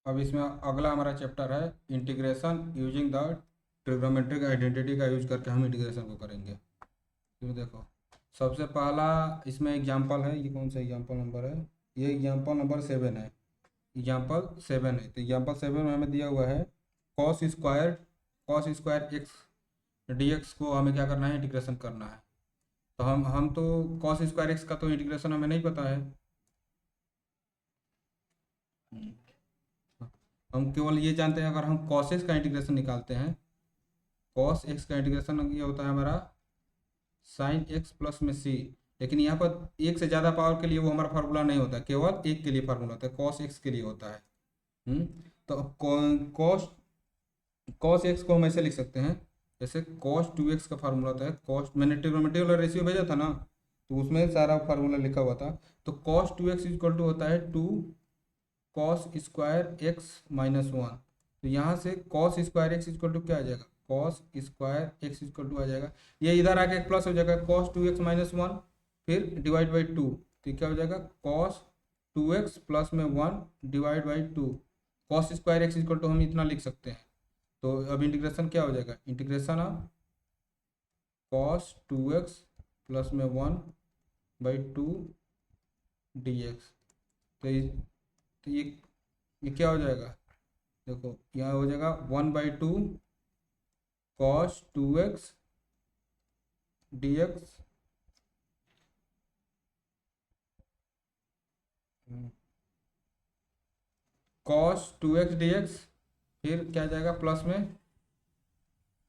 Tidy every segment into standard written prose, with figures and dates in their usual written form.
अब इसमें अगला हमारा चैप्टर है integration using the trigonometric identity का यूज करके हम इंटीग्रेशन को करेंगे। तो देखो, सबसे पहला इसमें एग्जांपल है, ये कौन सा एग्जांपल नंबर है, ये एग्जांपल नंबर 7 है। एग्जांपल 7 है, तो एग्जांपल 7 में हमें दिया हुआ है कॉस स्क्वायर एक्स डीएक्स को हमें क्या करना है, इंटीग्रेशन करना है। तो हम तो कॉस स्क्वायर एक्स का तो इंटीग्रेशन हमें नहीं पता है। हम केवल ये जानते हैं, अगर हम कॉस एक्स का इंटीग्रेशन निकालते हैं, कॉस एक्स का इंटीग्रेशन ये होता है हमारा साइन एक्स प्लस में सी। लेकिन यहाँ पर एक से ज़्यादा पावर के लिए वो हमारा फार्मूला नहीं होता है, केवल एक के लिए फार्मूला होता है, कॉस एक्स के लिए होता है। हम्म, तो अब कॉस कॉस एक्स को हम ऐसे लिख सकते हैं, जैसे कॉस 2x का फार्मूला होता है, कॉस मैंने ट्रिग्नोमेट्री वाला रेशियो भेजा था ना, तो उसमें सारा फार्मूला लिखा हुआ था। तो कॉस 2x इक्वल टू होता है 2 कॉस स्क्वायर एक्स माइनस 1। तो यहाँ से cos square x equal to क्या आ जाएगा, cos square x equal to आ जाएगा, ये इधर आके एक प्लस हो जाएगा, कॉस 2x माइनस 1, फिर डिवाइड बाई 2। तो क्या हो जाएगा, कॉस 2x प्लस में 1 divide by 2। Cos square x equal to हम इतना लिख सकते हैं। तो अब इंटीग्रेशन क्या हो जाएगा, integration of cos 2x plus में 1 बाई 2 dx। तो ये क्या हो जाएगा, देखो यहाँ हो जाएगा 1/2 cos 2x dx cos 2x dx, फिर क्या जाएगा प्लस में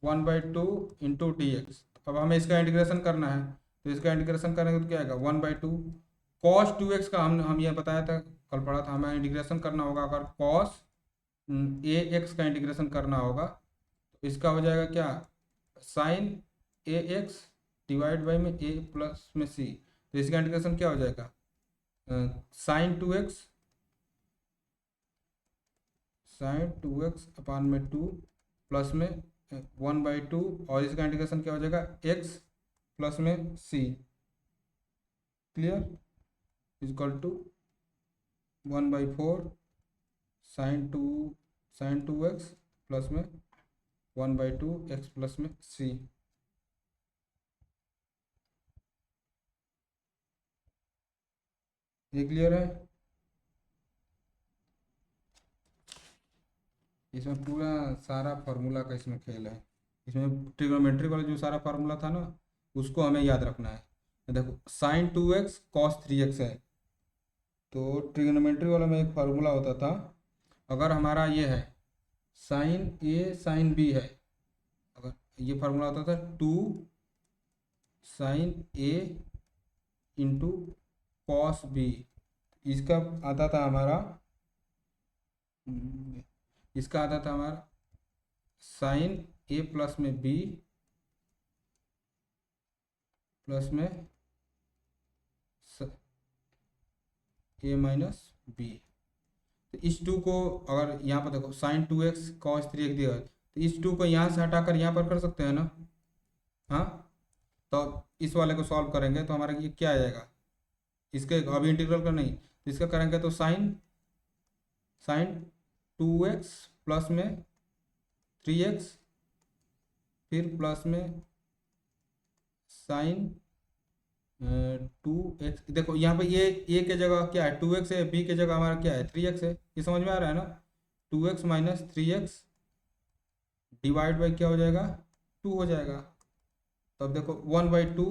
1/2 इंटू डी एक्स। अब हमें इसका इंटीग्रेशन करना है, तो इसका इंटीग्रेशन करेंगे तो क्या आएगा 1/2 कॉस 2x का हम ये बताया था, कल पढ़ा था, हमें इंटीग्रेशन करना होगा। अगर कॉस ए एक्स का इंटीग्रेशन करना होगा तो इसका हो जाएगा क्या, sine a x divide by में ए प्लस में सी। तो इसका इंटीग्रेशन क्या हो जाएगा, साइन 2x अपान में 2 प्लस में 1/2, और इसका इंटीग्रेशन क्या हो जाएगा x प्लस में c। Clear, is equal to 1/4 sine 2x plus में 1/2 x प्लस में c। ये क्लियर है। इसमें पूरा सारा फार्मूला का इसमें खेल है। इसमें ट्रिग्नोमेट्री वाला जो सारा फार्मूला था ना, उसको हमें याद रखना है। तो देखो साइन 2x कॉस 3x है, तो ट्रिग्नोमेट्री वाला में एक फार्मूला होता था, अगर हमारा ये है साइन ए साइन बी है, अगर ये फार्मूला होता था 2 sine A into cos B. इसका आता था हमारा इसका आता था हमारा साइन ए प्लस में बी प्लस में ए माइनस बी। तो इस 2 को अगर यहाँ पर देखो साइन 2x कॉस 3x दिया है, तो इस 2 को यहाँ से हटाकर यहाँ पर कर सकते हैं ना। हाँ, तो इस वाले को सॉल्व करेंगे तो हमारा ये क्या आ जाएगा, इसके अभी इंटीग्रल का नहीं, तो इसका करेंगे तो साइन साइन 2x प्लस में 3x, फिर प्लस में साइन 2x। देखो यहाँ पे ये a के जगह क्या है 2x है, b के जगह हमारा क्या है 3x है, ये समझ में आ रहा है ना। 2x minus 3x divide by क्या हो जाएगा 2 हो जाएगा। तब देखो 1/2,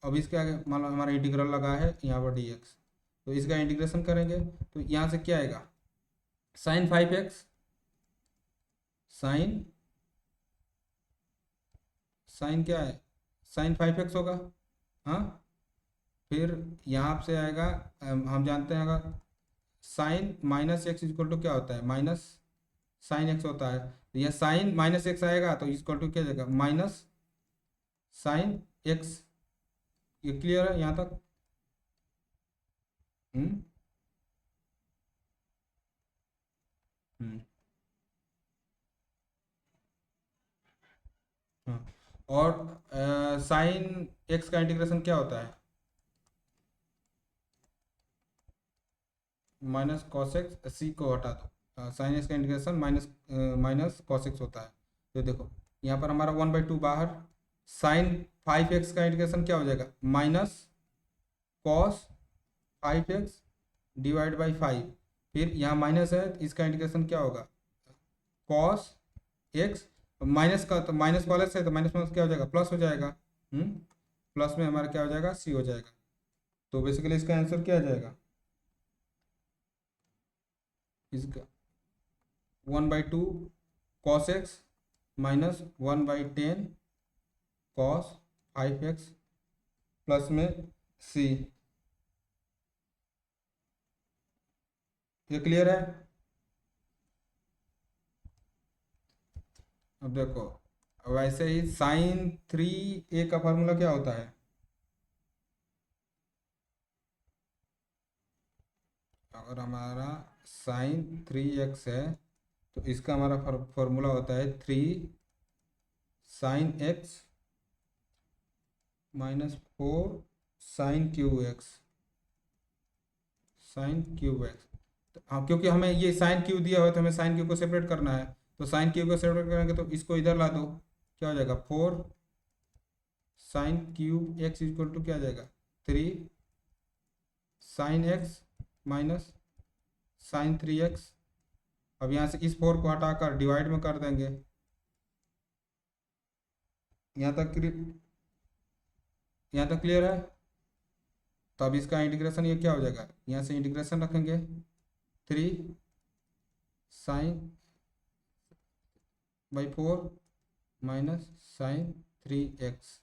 अब इसके आगे मान लो हमारा इंटीग्रल लगा है यहाँ पर dx, तो इसका इंटीग्रेशन करेंगे तो यहाँ से क्या आएगा साइन 5x, साइन साइन क्या है साइन 5x होगा। हाँ, फिर यहाँ से आएगा, हम जानते हैं अगर sine minus x equal to क्या होता है, माइनस साइन एक्स होता है, तो यह साइन माइनस एक्स आएगा तो इक्वल टू क्या जाएगा माइनस साइन एक्स। ये क्लियर है यहाँ तक। हम्म हम्म हाँ, और साइन एक्स का इंटीग्रेशन क्या होता है, माइनस कॉस एक्स, सी को हटा दो, साइन एक्स का integration minus minus cos x होता है। तो देखो यहाँ पर हमारा 1/2 बाहर, साइन 5x का इंटीग्रेशन क्या हो जाएगा, minus cos 5x divide by 5। फिर यहाँ माइनस है तो इसका इंटीग्रेशन क्या होगा, कॉस एक्स, माइनस का तो माइनस वाले से तो माइनस माइनस क्या हो जाएगा, प्लस हो जाएगा। प्लस में हमारा क्या हो जाएगा, सी हो जाएगा। तो बेसिकली इसका आंसर क्या आ जाएगा, इसका 1/2 cos x minus 1/10 cos 5x plus में सी। ये क्लियर है। अब देखो वैसे ही साइन 3a का फार्मूला क्या होता है, अगर हमारा साइन 3x है तो इसका हमारा फॉर्मूला होता है 3 sine x minus 4 sine cube x, sine cube x. तो हाँ, क्योंकि हमें ये साइन क्यू दिया हुआ है तो हमें साइन क्यू को सेपरेट करना है। तो साइन क्यू को सेपरेट करेंगे तो इसको इधर ला दो, क्या हो जाएगा 4 sine cube x equal to क्या आ जाएगा 3 sine x minus sign 3x। अब यहाँ से इस 4 को हटाकर डिवाइड में कर देंगे। यहाँ तक यहाँ तक क्लियर है। तो अब इसका इंटीग्रेशन ये क्या हो जाएगा, यहाँ से इंटीग्रेशन रखेंगे 3 sign by 4 minus sign 3x।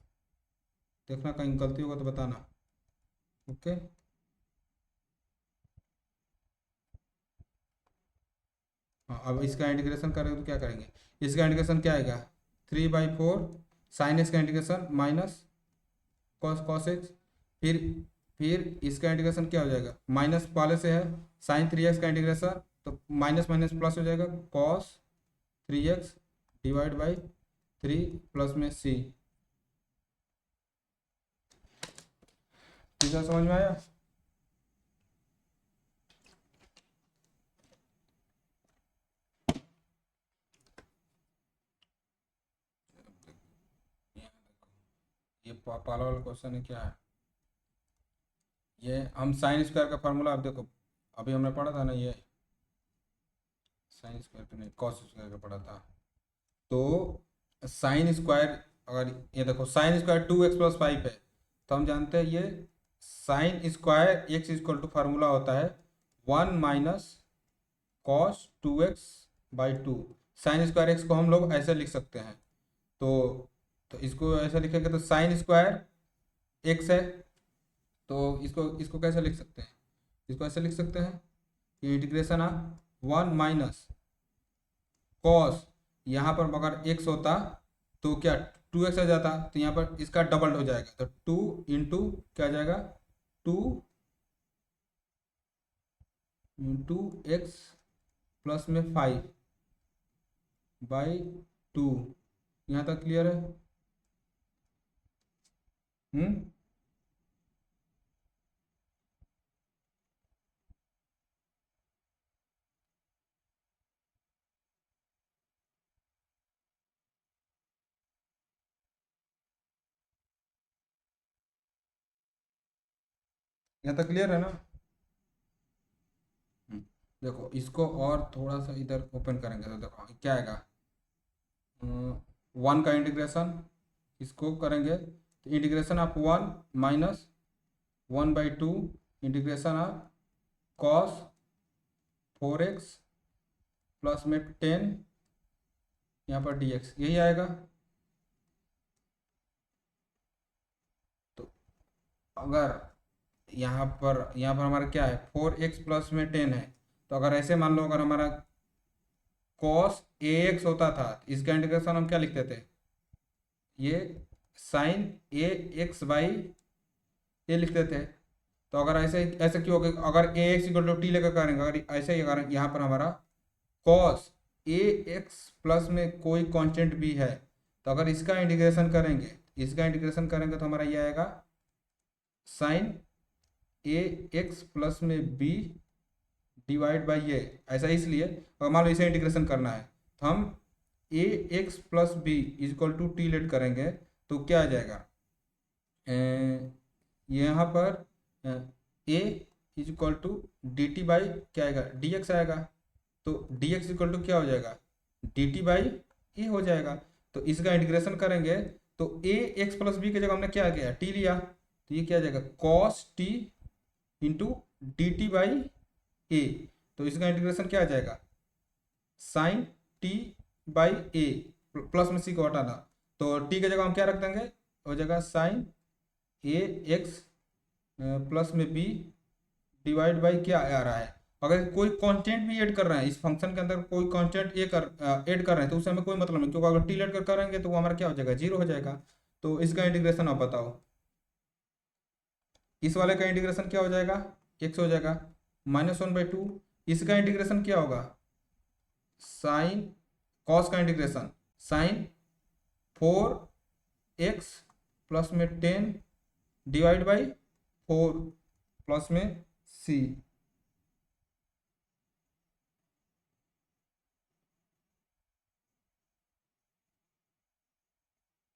देखना कहीं गलती होगा तो बताना। ओके, हाँ अब इसका इंटीग्रेशन करेंगे तो क्या करेंगे, इसका इंटीग्रेशन क्या आएगा 3/4 साइन एक्स का integration minus cos cos x. फिर इसका इंटीग्रेशन क्या हो जाएगा, माइनस वाले से है साइन 3x का इंटीग्रेशन, तो माइनस माइनस प्लस हो जाएगा cos 3x divide by 3 plus में सी। ठीक है, समझ में आया। ये पाला वाला क्वेश्चन है, क्या है ये, हम साइन स्क्वायर का फार्मूला, आप देखो अभी हमने पढ़ा था ना, ये साइन स्क्वायर तो नहीं कॉस स्क्वायर का पढ़ा था। तो साइन स्क्वायर, अगर ये देखो साइन स्क्वायर 2x प्लस 5 है तो हम जानते हैं ये sine square x equal to formula होता है 1 minus cos 2x by 2। Sine square x को हम लोग ऐसे लिख सकते हैं। तो इसको ऐसे लिखेंगे तो साइन स्क्वायर x है, तो इसको इसको कैसे लिख सकते हैं, इसको ऐसे लिख सकते हैं, ये इंटीग्रेशन ऑफ 1 माइनस कॉस, यहाँ पर अगर x होता तो क्या 2x आ जाता, तो यहाँ पर इसका डबल हो जाएगा, तो 2 इंटू क्या आ जाएगा 2 इंटू एक्स प्लस में 5 बाई 2। यहाँ तक क्लियर है। यहाँ तक क्लियर है ना। देखो इसको और थोड़ा सा इधर ओपन करेंगे तो देखो क्या आएगा, 1 का इंटीग्रेशन इसको करेंगे तो integration of 1 minus 1/2 integration of cos 4x plus में 10 यहाँ पर dx, यही आएगा। तो अगर यहाँ पर हमारा क्या है 4x प्लस में 10 है, तो अगर ऐसे मान लो अगर हमारा कॉस ax होता था, इसका इंटीग्रेशन हम क्या लिखते थे, ये साइन ax बाई ये लिखते थे। तो अगर ऐसे ऐसे क्यों होगा, अगर ax इक्वल टू टी लेकर करेंगे, अगर ऐसे ही अगर यहाँ पर हमारा कॉस ax प्लस में कोई कांस्टेंट भी है, तो अगर इसका इंटीग्रेशन करेंगे तो हमारा ये आएगा साइन ax प्लस में b डिवाइड बाई ये, ऐसा इसलिए अगर मान लो इसे इंटीग्रेशन करना है तो हम A X plus B equal to T let करेंगे तो क्या आ जाएगा, यहाँ पर A equal to D T by क्या आएगा, डी एक्स आएगा। तो डी एक्स इक्वल टू क्या हो जाएगा, डी टी बाई ए हो जाएगा। तो इसका इंटीग्रेशन करेंगे तो ए एक्स प्लस बी की जगह हमने क्या किया, टी लिया, तो ये क्या आ जाएगा cos T into D T by A. तो इसका इंटीग्रेशन क्या आ जाएगा, sine T by A, plus में सी को हटाना, तो टी की जगह हम क्या रख देंगे, हो जाएगा साइन ए एक्स प्लस में बी डिवाइड बाई क्या आ रहा है। अगर कोई कांस्टेंट भी ऐड कर रहे हैं इस फंक्शन के अंदर, कोई कांस्टेंट ऐड कर रहे हैं तो उससे हमें कोई मतलब नहीं, क्योंकि अगर टी लेट कर करेंगे तो वो हमारा क्या हो जाएगा, जीरो हो जाएगा। तो इसका इंटीग्रेशन आप बताओ, इस वाले का इंटीग्रेशन क्या हो जाएगा, एक्स हो जाएगा -1/2। इसका इंटीग्रेशन क्या होगा, साइन कॉस का इंटीग्रेशन साइन 4x प्लस में 10 डिवाइड बाई 4 प्लस में c।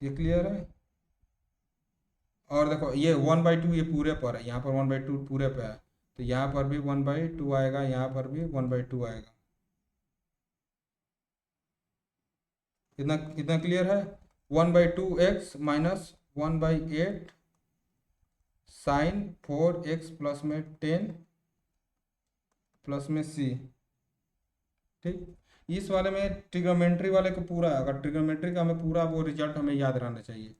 ये क्लियर है। और देखो ये 1/2 ये पूरे पर है, यहाँ पर 1/2 पूरे पे है, तो यहाँ पर भी 1/2 आएगा, यहाँ पर भी 1/2 आएगा। इतना इतना क्लियर है। 1/2x minus 1/8 sign 4x plus में 10 प्लस में c। ठीक, इस वाले में ट्रिग्नोमेट्री वाले को पूरा, अगर ट्रिग्नोमेट्री का हमें पूरा वो रिजल्ट हमें याद रहना चाहिए।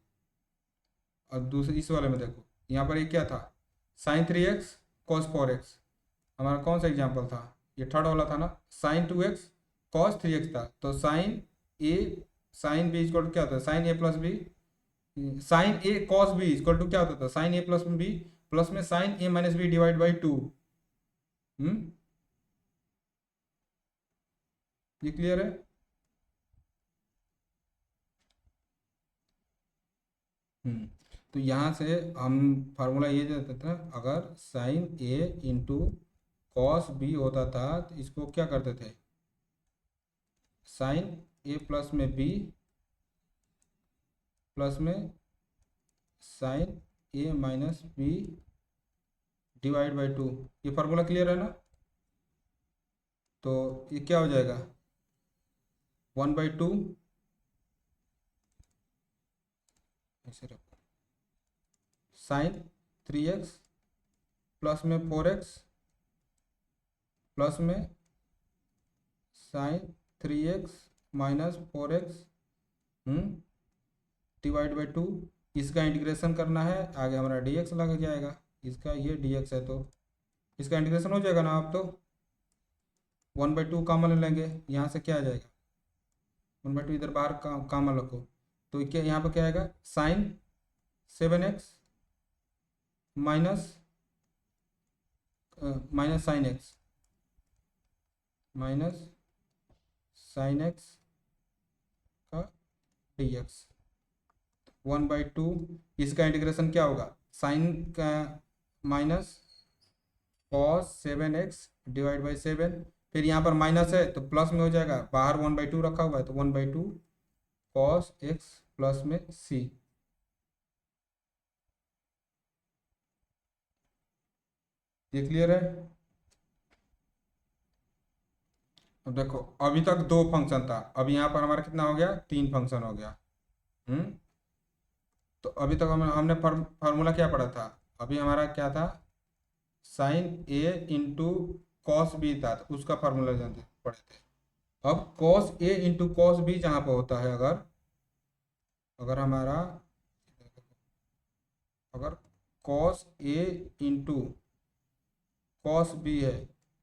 और दूसरे इस वाले में देखो, यहाँ पर ये क्या था, sin 3x cos 4x, हमारा कौन सा एग्जाम्पल था, ये थर्ड वाला था ना, sin 2x cos 3x था। तो साइन बी इक्वल टू क्या होता है, sine A plus b, sine a cos b equal to क्या होता था, साइन ए प्लस बी प्लस में sine A minus B divide by 2। ये क्लियर है। तो यहाँ से हम फार्मूला ये देते थे, अगर sine A into cos B होता था तो इसको क्या करते थे, साइन ए प्लस में बी प्लस में sine A minus B divide by 2। ये फार्मूला क्लियर है ना। तो ये क्या हो जाएगा, 1/2 ऐसे रखो, साइन 3x प्लस में 4x प्लस में sign 3x minus 4x divide by 2। इसका इंटीग्रेशन करना है, आगे हमारा dx लग जाएगा, इसका ये dx है तो इसका इंटीग्रेशन हो जाएगा ना। आप तो 1/2 कॉमन ले लेंगे, यहाँ से क्या आ जाएगा, 1/2 इधर बाहर कॉमन रखो, तो क्या यहाँ पर क्या आएगा, sine 7x minus minus sine x minus sign x का dx 1/2। इसका इंटीग्रेशन क्या होगा, साइन का minus cos 7x divide by 7, फिर यहाँ पर माइनस है तो प्लस में हो जाएगा, बाहर 1/2 रखा हुआ है तो 1/2 कॉस x प्लस में c। ये क्लियर है। अब देखो अभी तक दो फंक्शन था, अब यहाँ पर हमारा कितना हो गया, 3 फंक्शन हो गया। तो अभी तक हमने फार्मूला क्या पढ़ा था, अभी हमारा क्या था, sine A into cos B था, तो उसका फार्मूला जानते पढ़े थे। अब cos A into cos B जहाँ पर होता है, अगर अगर हमारा अगर cos A into cos B है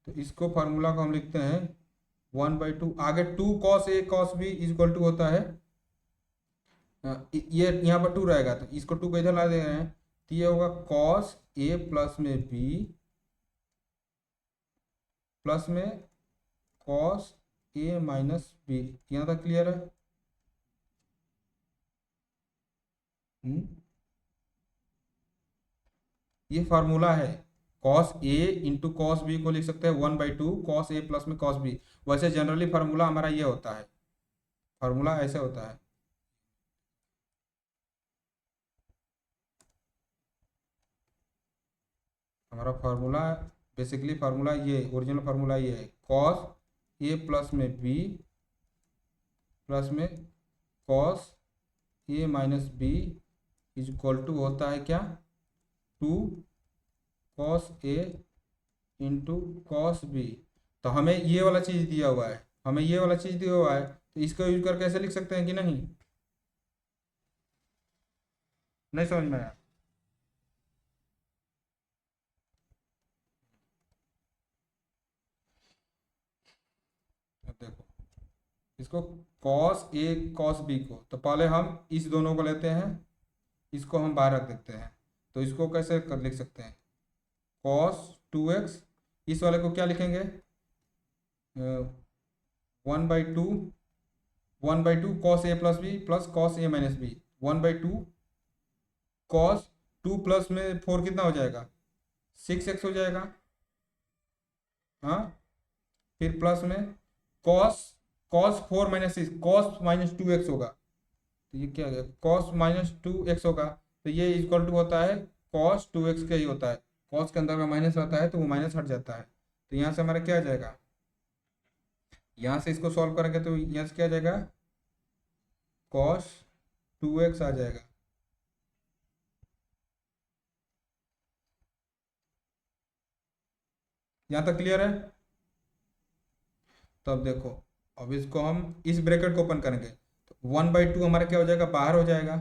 तो इसको फार्मूला को हम लिखते हैं 1/2, आगे 2 cos A cos B is equal to होता है, ये यहाँ पर 2 रहेगा तो इसको 2 को इधर ला दे रहे हैं, तो ये होगा कॉस ए प्लस में बी प्लस में कॉस ए माइनस बी। यहाँ तक क्लियर है। ये फार्मूला है cos A into cos B को लिख सकते हैं 1/2 कॉस ए प्लस में कॉस बी। वैसे जनरली फार्मूला हमारा ये होता है, फार्मूला ऐसे होता है। हमारा फार्मूला बेसिकली फार्मूला ये ओरिजिनल फार्मूला ये है, कॉस ए प्लस में बी प्लस में cos A minus B is equal to होता है क्या, 2 cos A into cos B. तो हमें ये वाला चीज़ दिया हुआ है, हमें ये वाला चीज़ दिया हुआ है, तो इसको यूज करके ऐसे लिख सकते हैं कि नहीं, नहीं समझ में आया। अब देखो इसको कॉस ए कॉस बी को, तो पहले हम इस दोनों को लेते हैं, इसको हम बाहर रख देते हैं। तो इसको कैसे कर लिख सकते हैं, कॉस 2x, इस वाले को क्या लिखेंगे, 1/2 1/2 cos A plus b plus cos A minus B, 1/2 cos 2 plus में 4 कितना हो जाएगा, 6x हो जाएगा। हाँ, फिर प्लस में cos cos 4 minus 6 cos minus 2x होगा, तो ये क्या हो गया, कॉस माइनस 2x होगा। तो ये इक्वल टू होता है कॉस 2x का ही होता है, कॉस के अंदर में माइनस रहता है तो वो माइनस हट जाता है। तो यहाँ से हमारा क्या आ जाएगा, यहाँ से इसको सॉल्व करेंगे तो यहाँ से क्या आ जाएगा, कॉस 2x आ जाएगा। यहाँ तक क्लियर है। तो अब देखो, अब इसको हम इस ब्रैकेट को ओपन करेंगे तो 1/2 हमारा क्या हो जाएगा, बाहर हो जाएगा।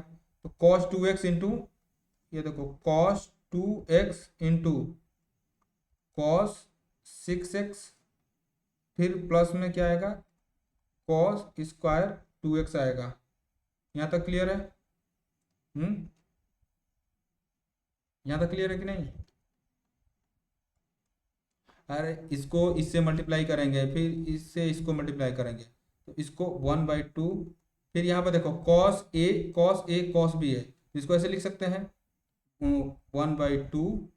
तो कॉस 2x इंटू, ये देखो cos 2x into cos 6x, फिर प्लस में क्या आएगा, कॉस स्क्वायर 2x आएगा। यहाँ तक क्लियर है। यहाँ तक क्लियर है कि नहीं। अरे इसको इससे मल्टीप्लाई करेंगे, फिर इससे इसको मल्टीप्लाई करेंगे, तो इसको 1/2, फिर यहाँ पर देखो कॉस ए कॉस बी है, इसको ऐसे लिख सकते हैं 1/2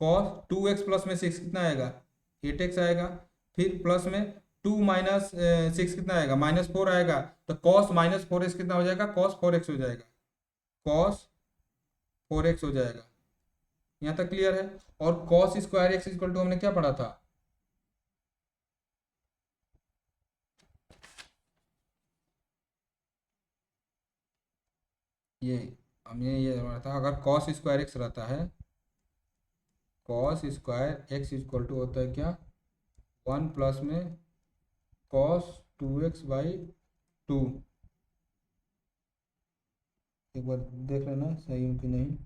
कॉस 2x प्लस में 6 कितना आएगा, 8x आएगा। फिर प्लस में 2 माइनस 6 कितना आएगा, -4 आएगा। तो कॉस -4x कितना हो जाएगा, कॉस 4x हो जाएगा, कॉस 4x हो जाएगा। यहाँ तक क्लियर है। और cos square x equal to हमने क्या पढ़ा था, ये हमने ये पढ़ा था, अगर कॉस स्क्वायर एक्स रहता है, cos square x equal to होता है क्या, 1 प्लस में कॉस 2x/2। एक बार देख लेना सही हो कि नहीं।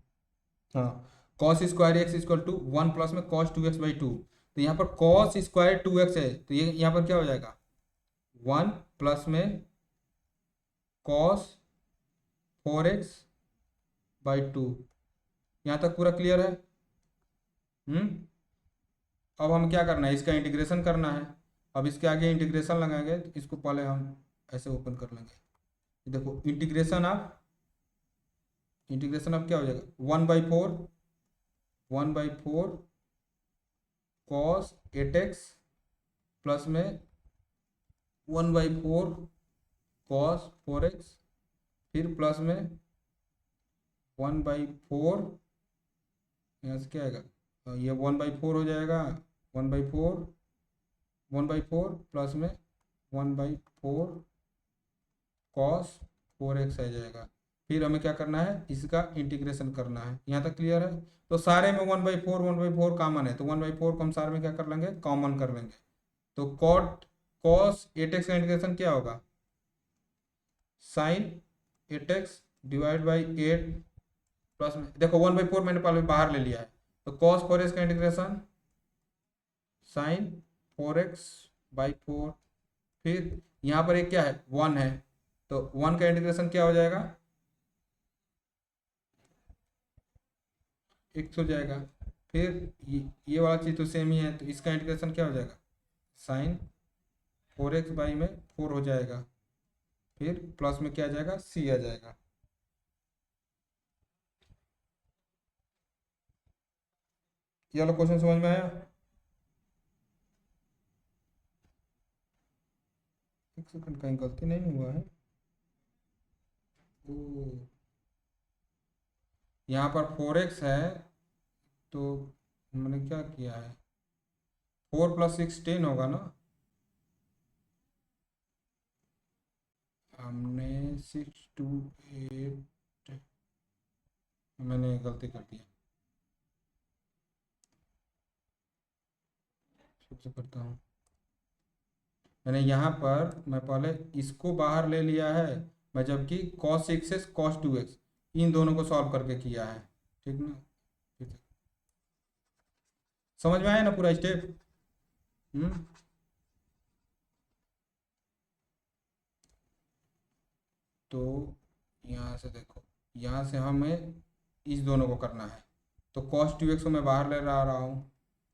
हाँ, cos square x equal to 1 plus में कॉस 2x/2। तो यहाँ पर कॉस स्क्वायर 2x है, तो ये यहाँ पर क्या हो जाएगा, 1 प्लस में कॉस 4x/2। यहाँ तक पूरा क्लियर है। अब हम क्या करना है, इसका इंटीग्रेशन करना है। अब इसके आगे इंटीग्रेशन लगाएंगे, तो इसको पहले हम ऐसे ओपन कर लेंगे। देखो इंटीग्रेशन अब क्या हो जाएगा, 1/4 कॉस 8x प्लस में 1/4 कॉस 4x, फिर प्लस में 1/4, यहाँ से क्या आएगा, ये 1/4 हो जाएगा, 1/4 1/4 प्लस में 1/4 कॉस 4x आ जाएगा। फिर हमें क्या करना है, इसका इंटीग्रेशन करना है। यहाँ तक क्लियर है। तो सारे में 1/4 कॉमन है, तो 1/4 को हम सारे में क्या कर लेंगे, कॉमन कर लेंगे। तो कॉट कॉस 8x का इंटीग्रेशन क्या होगा, sign 8x divide by 8 plus में, देखो 1/4 मैंने पहले बाहर ले लिया है, तो कॉस 4x का इंटीग्रेशन साइन 4x/4। फिर यहाँ पर एक क्या है, 1 है, तो 1 का इंटीग्रेशन क्या हो जाएगा, x हो जाएगा। फिर ये वाला चीज़ तो सेम ही है, तो इसका इंटीग्रेशन क्या हो जाएगा, साइन 4x/4 हो जाएगा। फिर प्लस में क्या आ जाएगा, c आ जाएगा। ये वाला क्वेश्चन समझ में आया? एक सेकंड, कहीं गलती नहीं हुआ है? ओ, यहाँ पर 4x है, तो मैंने क्या किया है, 4 + 6 10 होगा ना? हमने 6 2 8, मैंने गलती कर दिया, फिर से करता हूँ। मैंने यहाँ पर मैं पहले इसको बाहर ले लिया है, मैं जबकि cos 6x cos 2x इन दोनों को सॉल्व करके किया है, ठीक ना? फिर से- समझ में आया ना पूरा स्टेप? हम्म। तो यहाँ से देखो, यहाँ से हमें इस दोनों को करना है, तो cos 2x को मैं बाहर ले रहा हूँ,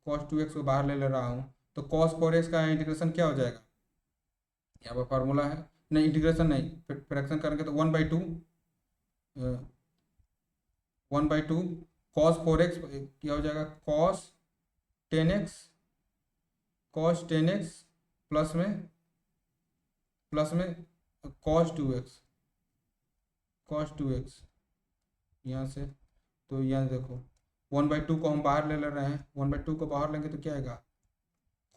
cos 2x को बाहर ले रहा हूँ, तो cos 4x का इंटीग्रेशन क्या हो जाएगा? यहाँ पर फार्मूला है, नहीं इंटीग्रेशन नहीं, फ्रैक्शन करेंगे तो 1/2, 1/2 cos 4x क्या हो जाएगा, cos 10x प्लस में cos 2x यहाँ से, तो यहाँ देखो 1/2 को हम बाहर ले रहे हैं, 1/2 को बाहर लेंगे तो क्या आएगा,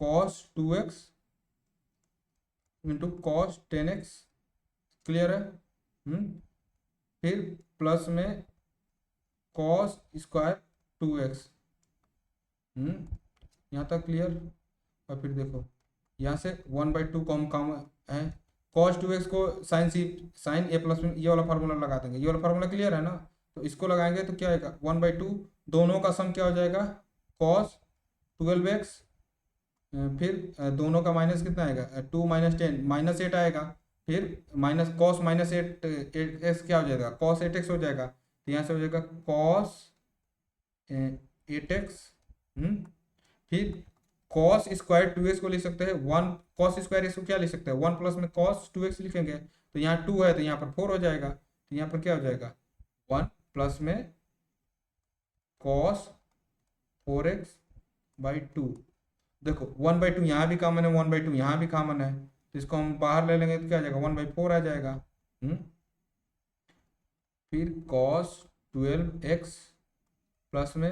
cos 2x into cos 10x, clear है? फिर प्लस में cos²2x, यहाँ तक क्लियर? और फिर देखो यहाँ से 1/2 को हम काम है, cos 2x को sin a+ में ये वाला फार्मूला लगा देंगे, ये वाला फार्मूला क्लियर है ना? तो इसको लगाएंगे तो क्या आएगा, 1/2, दोनों का सम क्या हो जाएगा, cos 12x, फिर दोनों का माइनस कितना आएगा, 2 - 10 -8 आएगा, फिर माइनस cos -8 क्या हो जाएगा, cos 8x हो जाएगा, तो यहाँ से हो जाएगा cos 8x, फिर cos²2x को लिख सकते हैं, 1 cos²x को क्या लिख सकते हैं, 1 + cos 2x लिखेंगे, तो यहाँ 2 है तो यहाँ पर 4 हो जाएगा, तो यहाँ पर क्या हो जाएगा, 1 + cos 4x/2। देखो 1/2 यहाँ भी कॉमन है, 1/2 यहाँ भी कॉमन है, तो इसको हम बाहर ले लेंगे तो क्या आ जाएगा, 1/4 आ जाएगा। फिर cos 12x प्लस में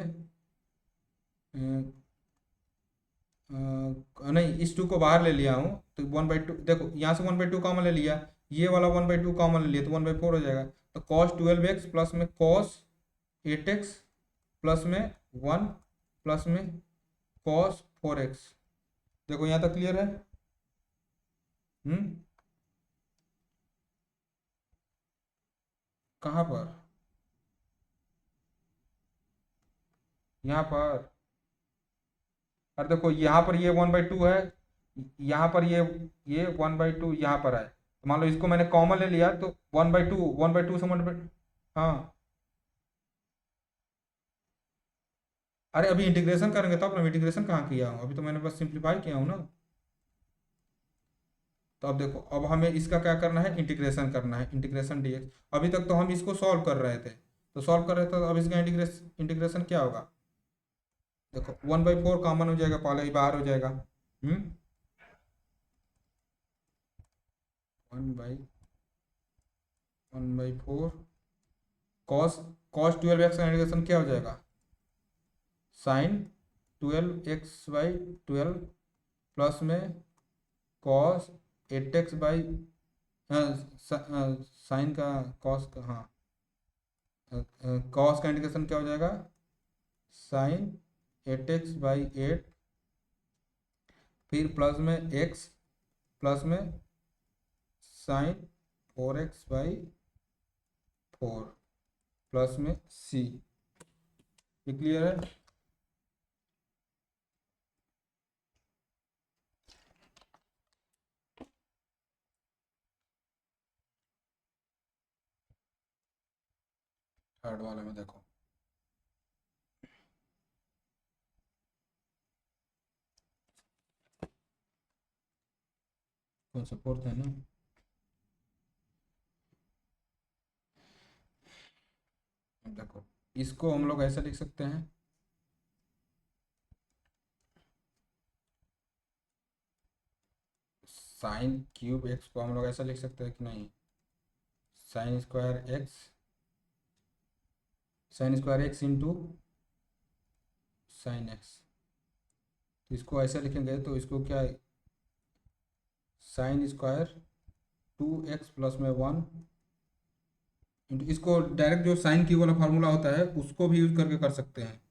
नहीं, इस 2 को बाहर ले लिया हूँ, तो 1/2 देखो यहाँ से 1/2 कॉमन ले लिया, ये वाला 1/2 कॉमन ले लिया तो 1/4 हो जाएगा, तो cos 12x प्लस में cos 8x प्लस में 1 प्लस में cos 4x। देखो यहाँ तक क्लियर है? हम्म। कहाँ पर? यहाँ पर, अरे देखो यहाँ पर ये 1/2 है, यहाँ पर ये 1/2 यहाँ पर है, तो मान लो इसको मैंने कॉमन ले लिया तो 1/2 से 1/2। हाँ, अरे अभी इंटीग्रेशन करेंगे तब ना, इंटीग्रेशन कहाँ किया हूँ, अभी तो मैंने बस सिंप्लीफाई किया हूँ ना। तो अब देखो, अब हमें इसका क्या करना है, इंटीग्रेशन करना है, इंटीग्रेशन dx। अभी तक तो हम इसको सॉल्व कर रहे थे, तो सॉल्व कर रहे थे, तो अब इसका इंटीग्रेशन क्या होगा, देखो 1/4 कॉमन हो जाएगा, पहले ही बाहर हो जाएगा। 1/4 cos cos 12x का इंटीग्रेशन क्या हो जाएगा, sin 12x/12 प्लस में cos 8x साइन का कॉस का, हाँ, कॉस का इंटीग्रेशन क्या हो जाएगा, sin 8x/8, फिर प्लस में x प्लस में sin 4x/4 प्लस में c। ये क्लियर है? थर्ड वाले में देखो, कौन सा फोर्थ है ना, देखो इसको हम लोग ऐसा लिख सकते हैं, साइन क्यूब एक्स को हम लोग ऐसा लिख सकते हैं कि नहीं, sign square x into sine x. तो इसको ऐसे लिखेंगे तो इसको क्या है, साइन स्क्वायर 2x प्लस में 1 इंटू, इसको डायरेक्ट जो साइन क्यूब वाला फार्मूला होता है उसको भी यूज करके कर सकते हैं।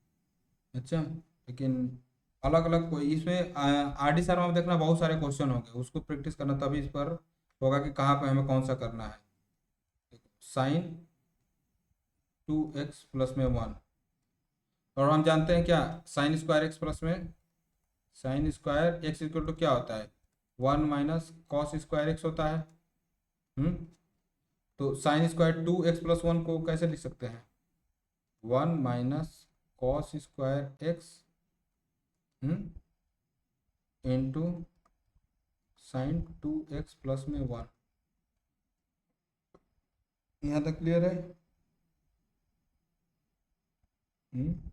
अच्छा, लेकिन अलग अलग कोई इसमें आर डी शर्मा में देखना बहुत सारे क्वेश्चन होंगे, उसको प्रैक्टिस करना तभी इस पर होगा कि कहाँ पे हमें कौन सा करना है। साइन 2x प्लस में 1, और हम जानते हैं क्या, साइन स्क्वायर एक्स प्लस में sine square x equal to क्या होता है, 1 माइनस कॉस स्क्वायर एक्स होता है। तो साइन स्क्वायर 2x प्लस 1 को कैसे लिख सकते हैं, 1 minus cos square x into sine 2x plus में 1। यहाँ तक क्लियर है? हम्म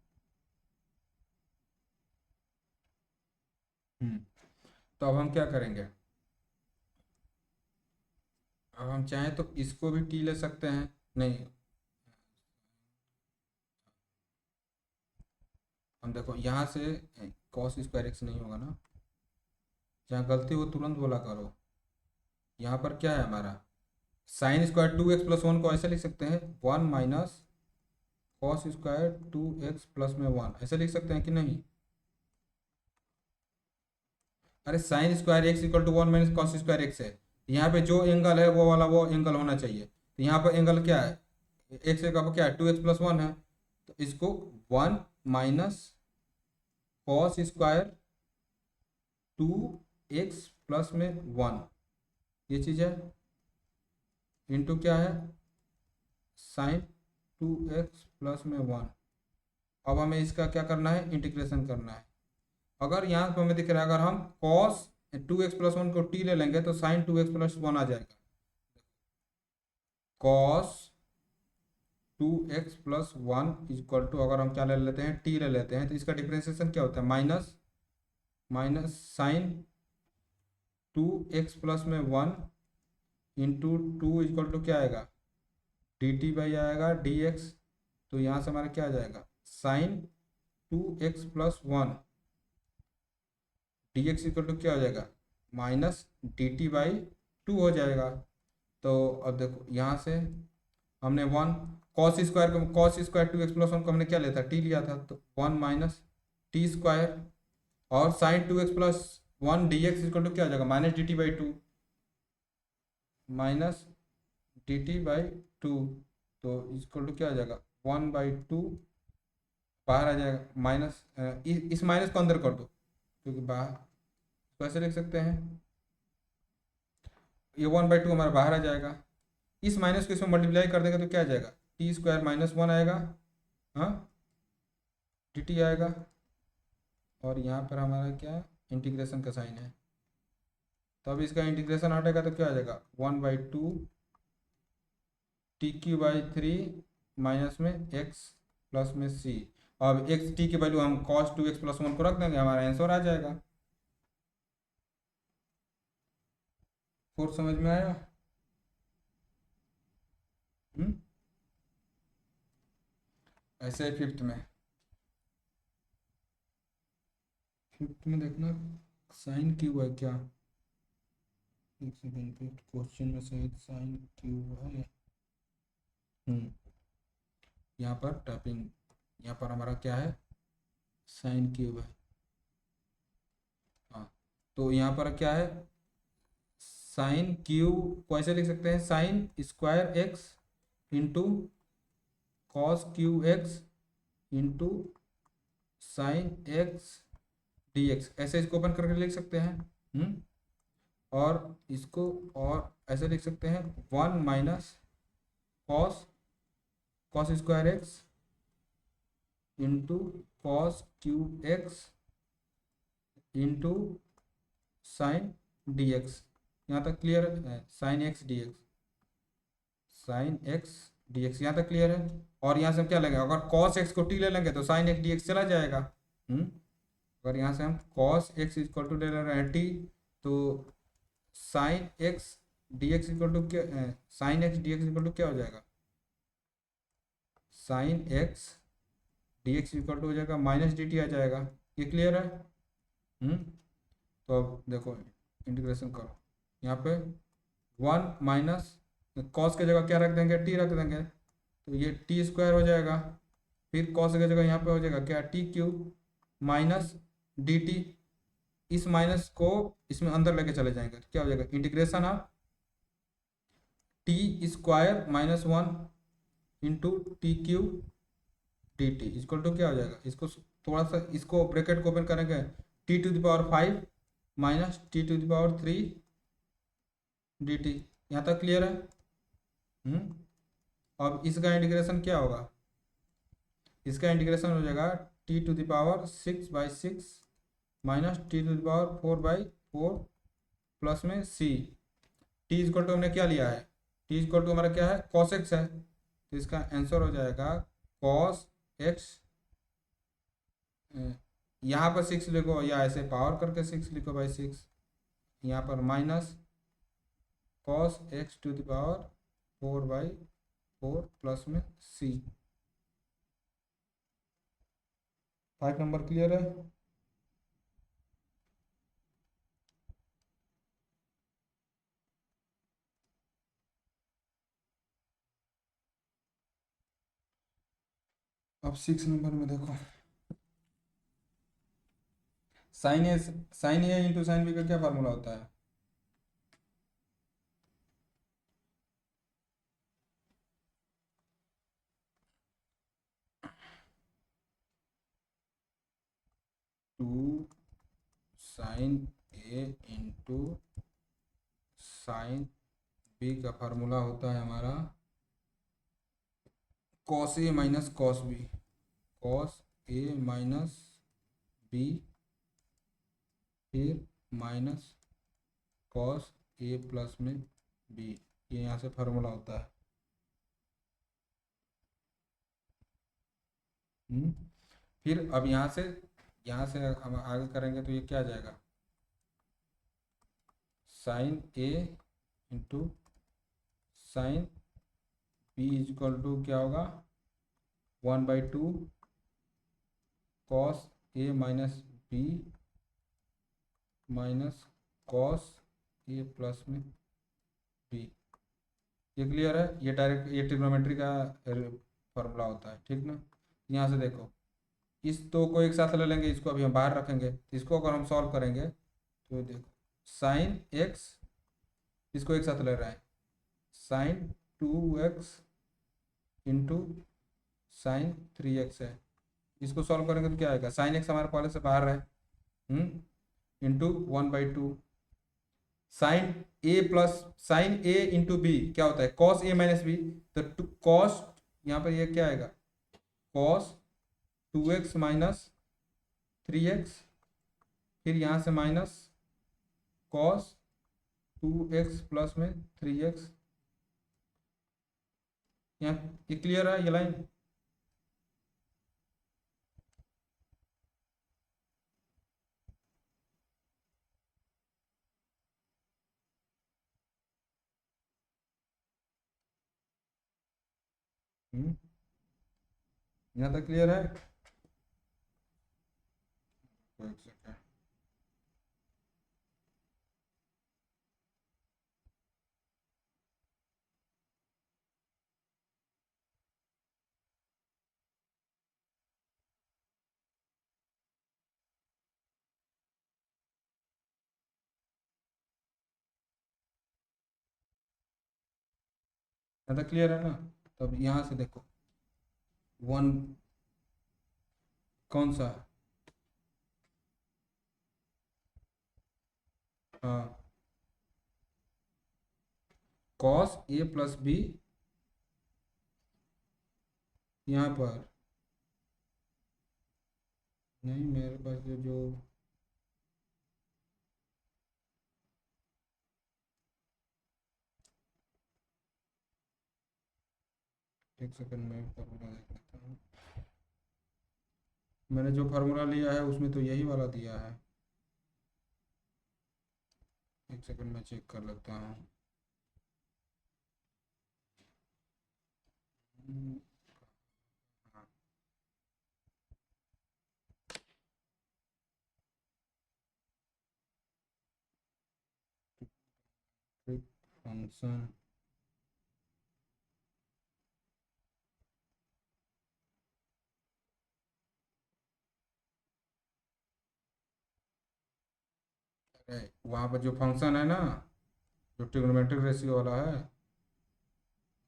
हम्म तो अब हम क्या करेंगे, अब हम चाहें तो इसको भी टी ले सकते हैं, नहीं, हम देखो यहाँ से कॉस स्क्वायर एक्स नहीं होगा ना, जहाँ गलती हो तुरंत बोला करो। यहाँ पर क्या है हमारा, साइन स्क्वायर 2x प्लस 1 को ऐसे लिख सकते हैं 1 minus cos square 2x plus में 1, ऐसे लिख सकते हैं कि नहीं। अरे sine square x equal to 1 minus cos square x है, यहाँ पे जो एंगल है वो वाला वो एंगल होना चाहिए। तो यहाँ पर एंगल क्या है, एक्स का क्या है, 2x प्लस 1 है, तो इसको 1 minus cos square 2x plus में 1, ये चीज़ है, इंटू क्या है, साइन 2x प्लस में 1। अब हमें इसका क्या करना है, इंटीग्रेशन करना है। अगर यहाँ पर हमें दिख रहा है, अगर हम कॉस 2x प्लस 1 को टी ले लेंगे तो साइन 2x प्लस 1 आ जाएगा, cos 2x plus 1 equal to, अगर हम क्या ले लेते हैं, टी ले लेते हैं, तो इसका डिफ्रेंसिएशन क्या होता है, minus minus sign 2x plus में 1 इंटू 2 इक्वल टू क्या आएगा, डी टी बाई आएगा डी एक्स। तो यहाँ से हमारा क्या आ जाएगा, sine 2x plus 1 d x equal to क्या हो जाएगा, माइनस डी टी बाई 2 हो जाएगा। तो अब देखो यहाँ से हमने 1 कॉस स्क्वायर 2x प्लस 1 को हमने क्या लिया था, टी लिया था, तो 1 माइनस टी स्क्वायर, और sine 2x plus 1 d x equal to क्या हो जाएगा, minus d T by 2, minus d T by 2, तो इक्वल टू क्या हो जाएगा, 1/2 बाहर आ जाएगा, माइनस इस माइनस को अंदर कर दो क्योंकि बाहर, कैसे लिख सकते हैं, ये 1/2 हमारा बाहर आ जाएगा, इस माइनस को इसमें मल्टीप्लाई कर देगा तो क्या आ जाएगा, टी स्क्वायर माइनस 1 आएगा, हाँ, डी टी आएगा, और यहाँ पर हमारा क्या, इंटीग्रेशन का साइन है, तो अब इसका इंटीग्रेशन हटेगा तो क्या आ जाएगा, 1/2 टी क्यू बाई 3 माइनस में एक्स प्लस में सी। अब एक्स टी की वैल्यू हम कॉस 2x प्लस 1 को रख देंगे, हमारा आंसर आ जाएगा। फोर्थ समझ में आया? हम्म ऐसे ही फिफ्थ में देखना, साइन क्यूब है क्या, एक सेकेंड, फिफ्थ क्वेश्चन में शायद साइन क्यूब है। यहाँ पर टाइपिंग, यहाँ पर हमारा क्या है, साइन क्यूब है, हाँ, तो यहाँ पर क्या है, साइन क्यूब को ऐसे लिख सकते हैं, sign square x into cos Q x into sine X D x, ऐसे इसको ओपन करके लिख सकते हैं। और इसको और ऐसे लिख सकते हैं, 1 minus cos cos square x into cos cube x into sine D x. यहाँ तक क्लियर है, sine X D x, sine X D x यहाँ तक क्लियर है। और यहाँ से हम क्या लेंगे, अगर कॉस एक्स को टी ले लेंगे तो साइन एक्स डी एक्स चला जाएगा। अगर यहाँ से हम कॉस एक्स इक्वल टू ले रहे हैं टी, तो sine X D x equal to क्या, sine X D x equal to क्या हो जाएगा, sine X D x equal to हो जाएगा माइनस डी टी आ जाएगा। ये क्लियर है? तो अब देखो इंटीग्रेशन करो, यहाँ पे 1 - कॉस की जगह क्या रख देंगे, टी रख देंगे, तो ये टी स्क्वायर हो जाएगा। फिर कॉस की जगह यहाँ पे हो जाएगा क्या, T cube minus d T. इस माइनस को इसमें अंदर लेके चले जाएंगे तो क्या हो जाएगा, integration of t square -1 into t cube d t equal to क्या हो जाएगा, इसको थोड़ा सा इसको ब्रैकेट को ओपन करेंगे, t⁵ minus t⁵ D T. यहाँ तक क्लियर है? अब इसका इंटीग्रेशन क्या होगा, इसका इंटीग्रेशन हो जाएगा t⁶ माइनस t⁴/4 प्लस में c। t इक्वल टू हमने क्या लिया है, t इक्वल टू हमारा क्या है, cos x है, तो इसका आंसर हो जाएगा cos x, यहाँ पर 6 लिखो या ऐसे पावर करके 6 लिखो बाई 6, यहाँ पर माइनस cos x⁴/4 प्लस में c। 5 नंबर क्लियर है? अब 6 नंबर में देखो, sine A into sine B का क्या फार्मूला होता है, two sine A into sine B का फार्मूला होता है हमारा cos A minus cos B, cos A minus B फिर माइनस कॉस ए प्लस में बी, ये यहाँ से फार्मूला होता है। फिर अब यहाँ से हम आगे करेंगे तो ये क्या आ जाएगा, sine A into sine B equal to क्या होगा, 1/2 cos A minus B minus cos A plus में बी। ये क्लियर है? ये डायरेक्ट ये ट्रिग्नोमेट्री का फॉर्मूला होता है, ठीक ना। यहाँ से देखो, इस दो को एक साथ ले लेंगे, इसको अभी हम बाहर रखेंगे, इसको अगर हम सॉल्व करेंगे तो देखो साइन एक्स, इसको एक साथ ले रहा है, sign 2x into sine 3x है, इसको सॉल्व करेंगे तो क्या आएगा, साइन एक्स हमारे पहले से बाहर है, into 1/2 sign A plus sign A into B क्या होता है, कॉस ए माइनस बी, तो कॉस यहाँ पर ये क्या आएगा, कॉस 2x माइनस 3x, फिर यहाँ से माइनस कॉस 2x प्लस में 3x। यहाँ ये क्लियर है ये लाइन? यहाँ तक क्लियर है? एक सेकेंड, यहाँ तक क्लियर है ना। तब यहाँ से देखो वन कौन सा, हाँ कॉस ए प्लस बी, यहाँ पर नहीं, मेरे पास जो एक सेकंड में फार्मूला देख लेता हूँ, मैंने जो फार्मूला लिया है उसमें तो यही वाला दिया है, एक सेकंड में चेक कर लेता हूँ। हाँ, फंक्शन वहाँ पर जो फंक्शन है ना, जो ट्रिग्नोमेट्रिक रेशियो वाला है,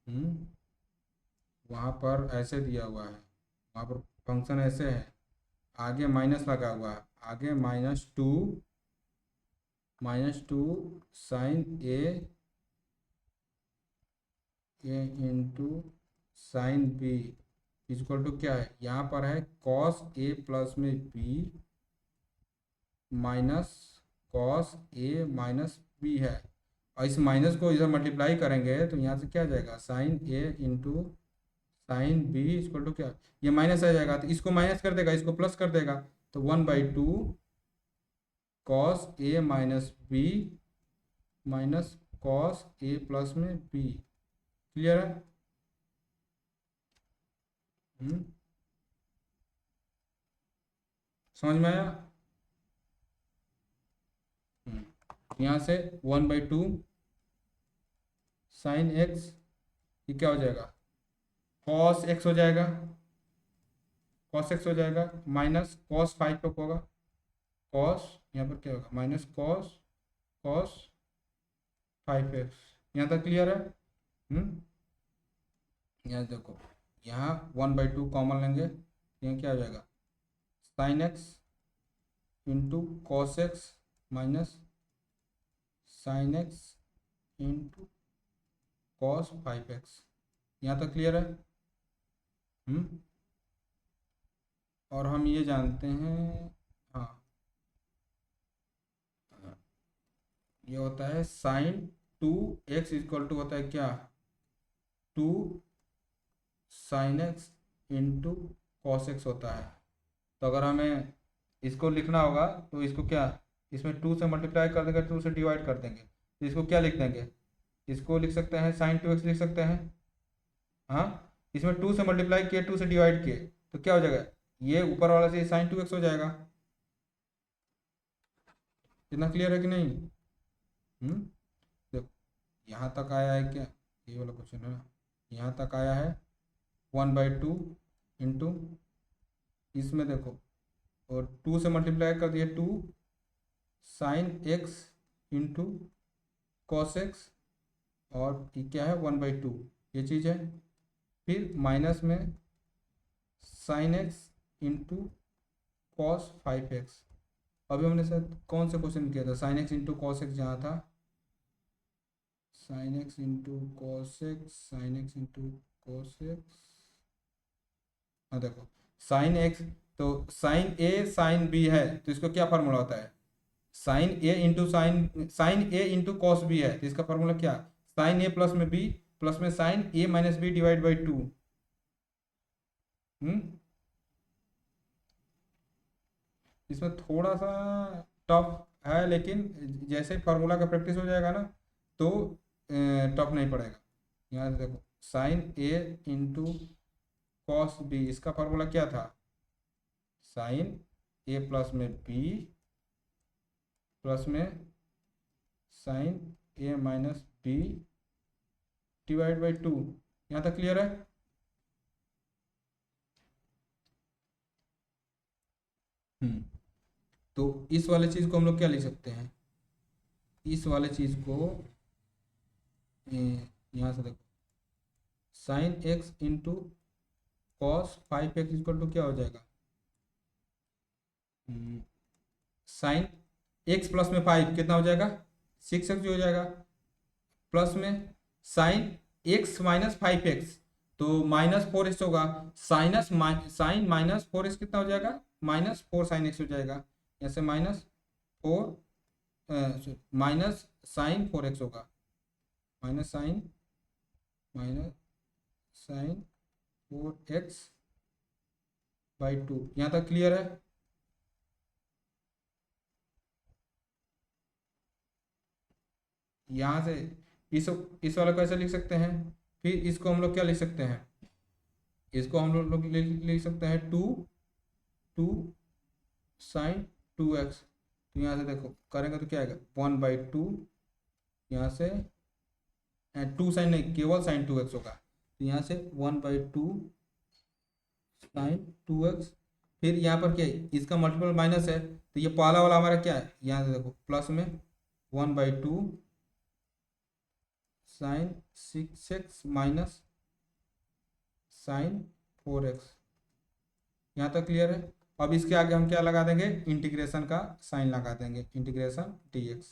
हम्म, वहाँ पर ऐसे दिया हुआ है, वहाँ पर फंक्शन ऐसे है, आगे माइनस लगा हुआ है, आगे -2 sine A into sine B equal to क्या है, यहाँ पर है कॉस ए प्लस में B minus cos A minus B है। और इस माइनस को इधर मल्टीप्लाई करेंगे तो यहाँ से क्या आ जाएगा, sine A into sine B equal to क्या, ये माइनस आ जाएगा तो इसको माइनस कर देगा, इसको प्लस कर देगा, तो 1/2 cos A minus B minus cos A plus में बी। क्लियर है? हम्म, समझ में आया? यहाँ से 1/2 साइन एक्स, ये क्या हो जाएगा, कॉस एक्स हो जाएगा, कॉस एक्स हो जाएगा, माइनस कॉस 5 तक होगा, कॉस यहाँ पर क्या होगा, माइनस कॉस कॉस 5x। यहाँ तक क्लियर है? हम्म, यहाँ देखो, यहाँ 1/2 कॉमन लेंगे, यहाँ क्या हो जाएगा, sine x into cos x minus sign x into cos 5x। यहाँ तक क्लियर है? हम्म, और हम ये जानते हैं, हाँ, ये होता है साइन 2x इक्वल टू होता है क्या, 2 sine x into cos x होता है। तो अगर हमें इसको लिखना होगा तो इसको क्या, इसमें 2 से मल्टीप्लाई कर देंगे, 2 से डिवाइड कर देंगे, तो इसको क्या लिख देंगे, इसको लिख सकते हैं साइन 2x लिख सकते हैं। हाँ, इसमें 2 से मल्टीप्लाई किए, 2 से डिवाइड किए, तो क्या हो जाएगा, ये ऊपर वाला से साइन 2x हो जाएगा। इतना क्लियर है कि नहीं? हम्म, देखो, यहाँ तक आया है क्या, ये वाला क्वेश्चन है ना, यहाँ तक आया है 1/2 इंटू, इसमें देखो, और 2 से मल्टीप्लाई कर दिए, 2 sine x into cos x, और ये क्या है 1/2, ये चीज़ है, फिर माइनस में sine x into cos 5x। अभी हमने सर कौन सा क्वेश्चन किया था, sine x into cos x जहाँ था, sine x into cos x, sine x into cos x, हाँ देखो, साइन एक्स, तो साइन ए साइन बी है तो इसको क्या फार्मूला होता है, sine A into cos B है तो इसका फार्मूला क्या, साइन ए प्लस में sine A minus B divide by 2। हम्म, इसमें थोड़ा सा टफ है, लेकिन जैसे फार्मूला का प्रैक्टिस हो जाएगा ना तो टफ नहीं पड़ेगा। यहाँ से देखो, sine A into cos B, इसका फार्मूला क्या था, साइन ए प्लस में बी प्लस में sine A minus B divide by 2। यहाँ तक क्लियर है? हम्म, तो इस वाले चीज़ को हम लोग क्या लिख सकते हैं, इस वाले चीज़ को यहाँ से देखो, sine x into cos 5x equal to क्या हो जाएगा, साइन एक्स प्लस में 5 कितना हो जाएगा, 6x हो जाएगा, प्लस में साइन एक्स माइनस 5x, तो -4x होगा, साइन -4x कितना हो जाएगा, -4 साइन एक्स हो जाएगा, ऐसे माइनस साइन 4x होगा, माइनस साइन 4x/2। यहाँ तक क्लियर है? यहाँ से इस वाला को ऐसे लिख सकते हैं। फिर इसको हम लोग क्या लिख सकते हैं, इसको हम लोग लिख सकते हैं टू टू साइन 2x। तो यहाँ से देखो करेंगे तो क्या आएगा 1/2, यहाँ से 2 साइन नहीं, केवल साइन 2x होगा। तो यहाँ से 1/2 साइन 2x। फिर यहाँ पर क्या है, इसका मल्टीपल माइनस है, तो ये पहला वाला हमारा क्या है, यहाँ से देखो प्लस में 1/2 sign 6x minus sign 4x। यहाँ तक क्लियर है। अब इसके आगे हम क्या लगा देंगे, इंटीग्रेशन का साइन लगा देंगे, इंटीग्रेशन dx।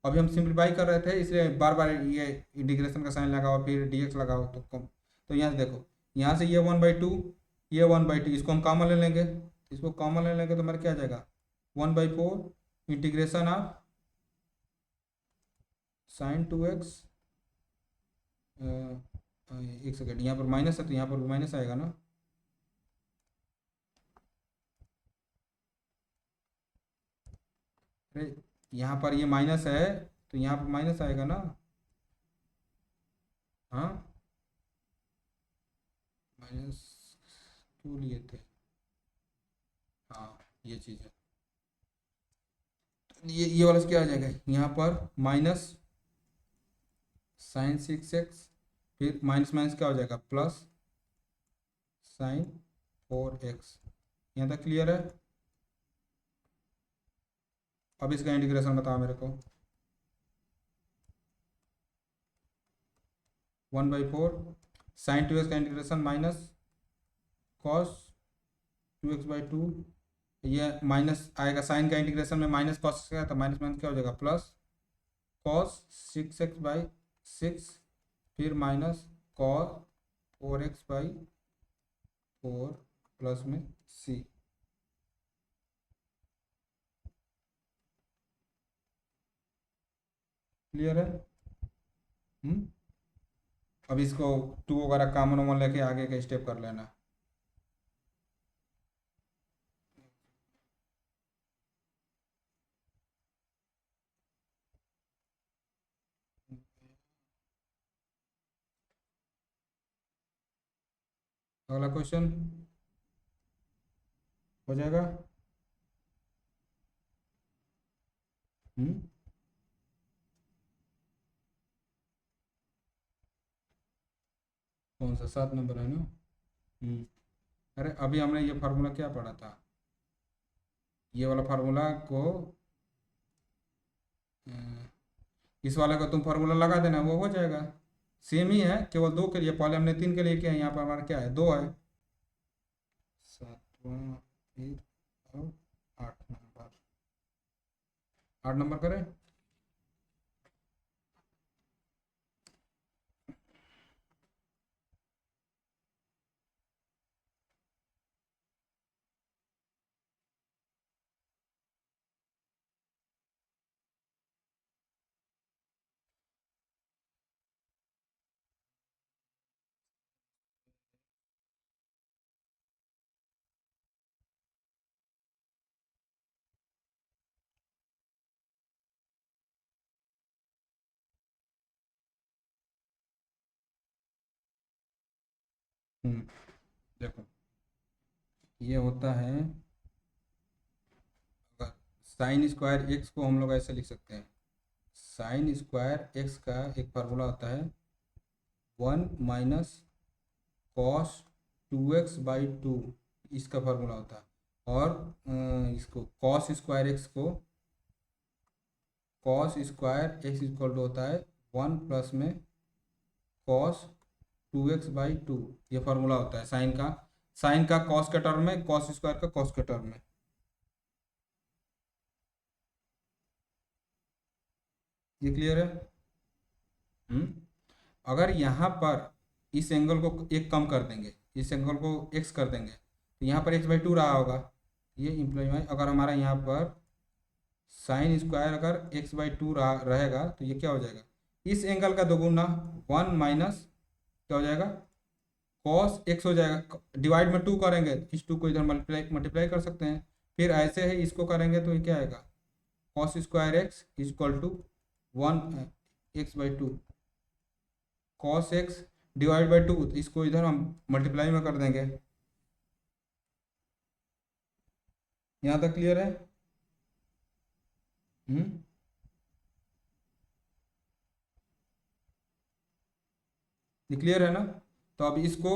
अभी हम सिंप्लीफाई कर रहे थे इसलिए बार बार ये इंटीग्रेशन का साइन लगाओ फिर dx लगाओ तो कम। तो यहाँ से देखो, यहाँ से ये 1/2, ये 1/2, इसको हम कॉमन ले लेंगे, इसको कॉमन ले लेंगे तो हमारा क्या आ जाएगा 1/4 इंटीग्रेशन ऑफ साइन 2x। एक सेकेंड, यहाँ पर माइनस है तो यहाँ पर भी माइनस आएगा ना। अरे यहाँ पर ये माइनस है तो यहाँ पर माइनस आएगा ना। हाँ, माइनस क्यों लिए थे, हाँ ये चीज़ है। ये वाला क्या आ जाएगा, यहाँ पर माइनस साइन 6x, फिर माइनस माइनस क्या हो जाएगा प्लस साइन 4x। यहाँ तक क्लियर है। अब इसका इंटीग्रेशन बताओ मेरे को। 1/4 साइन 2x का इंटीग्रेशन माइनस कॉस 2x/2। ये माइनस आएगा, साइन का इंटीग्रेशन में माइनस कॉस का, तो माइनस माइनस क्या हो जाएगा प्लस कॉस 6x/6, फिर माइनस कॉस 4x/4 प्लस में c। क्लियर है। अब इसको 2 वगैरह कॉमन वॉमन लेके आगे का स्टेप कर लेना। अगला क्वेश्चन हो जाएगा। हम्म कौन सा 7 नंबर है ना। हम्म अरे अभी हमने ये फार्मूला क्या पढ़ा था, ये वाला फार्मूला को अ, इस वाले को तुम फार्मूला लगा देना, वो हो जाएगा। सेम ही है, केवल 2 के लिए, पहले हमने 3 के लिए किया, यहाँ पर हमारा क्या है 2 है। 7वां फिर अब 8 नंबर, 8 नंबर करें। हम्म देखो ये होता है, साइन स्क्वायर एक्स को हम लोग ऐसे लिख सकते हैं, साइन स्क्वायर एक्स का एक फार्मूला होता है 1 - कॉस 2x/2, इसका फार्मूला होता है। और इसको कॉस स्क्वायर एक्स को, cos square x equal to होता है 1 प्लस में कॉस 2x/2, ये फार्मूला होता है साइन का। साइन का कॉस के टर्म में, कॉस स्क्वायर का कॉस के टर्म में। ये क्लियर है। हम्म अगर यहाँ पर इस एंगल को एक कम कर देंगे, इस एंगल को x कर देंगे, तो यहाँ पर x/2 रहा होगा। ये इम्प्लाई, अगर हमारा यहाँ पर साइन स्क्वायर अगर x/2 रहेगा तो ये क्या हो जाएगा, इस एंगल का दोगुना 1 माइनस क्या हो जाएगा कॉस x हो जाएगा। डिवाइड में 2 करेंगे, इस 2 को इधर मल्टीप्लाई मल्टीप्लाई कर सकते हैं। फिर ऐसे ही इसको करेंगे तो ये क्या आएगा, cos square x equal to 1 x by two, cos x divide by two, इसको इधर हम मल्टीप्लाई में कर देंगे। यहाँ तक क्लियर है? हम्म, ये क्लियर है ना? तो अब इसको,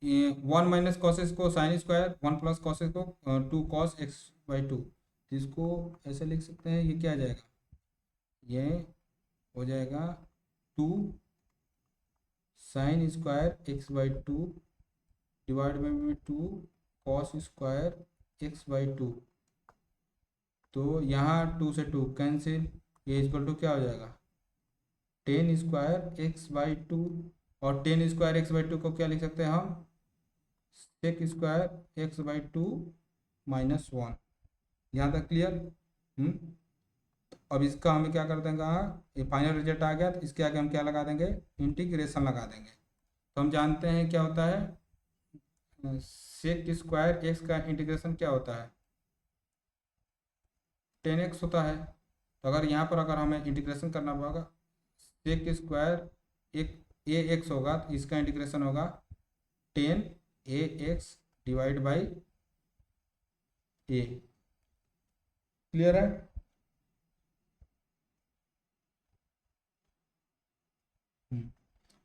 ये वन माइनस कॉस को sine square, one plus cos को two cos x by two, इसको ऐसे लिख सकते हैं। ये क्या आ जाएगा? ये हो जाएगा two sine square x by two divide by two cos square x by two. तो यहाँ टू से टू कैंसिल, ये इक्वल टू क्या हो जाएगा? Tan square x by two, और tan square x by two को क्या लिख सकते हैं हम? Sec square x by two minus one. यहाँ तक क्लियर? हम्म। अब इसका हमें क्या कर देंगे, ये फाइनल रिजल्ट आ गया, तो इसके आगे हम क्या लगा देंगे? इंटीग्रेशन लगा देंगे। तो हम जानते हैं क्या होता है, सेक स्क्वायर एक्स का इंटीग्रेशन क्या होता है? 10x होता है। तो अगर यहाँ पर अगर हमें इंटीग्रेशन करना होगा, सेक स्क्वायर एक ए एक्स होगा, तो इसका इंटीग्रेशन होगा 10 ax divide by A. Clear है? हम्म।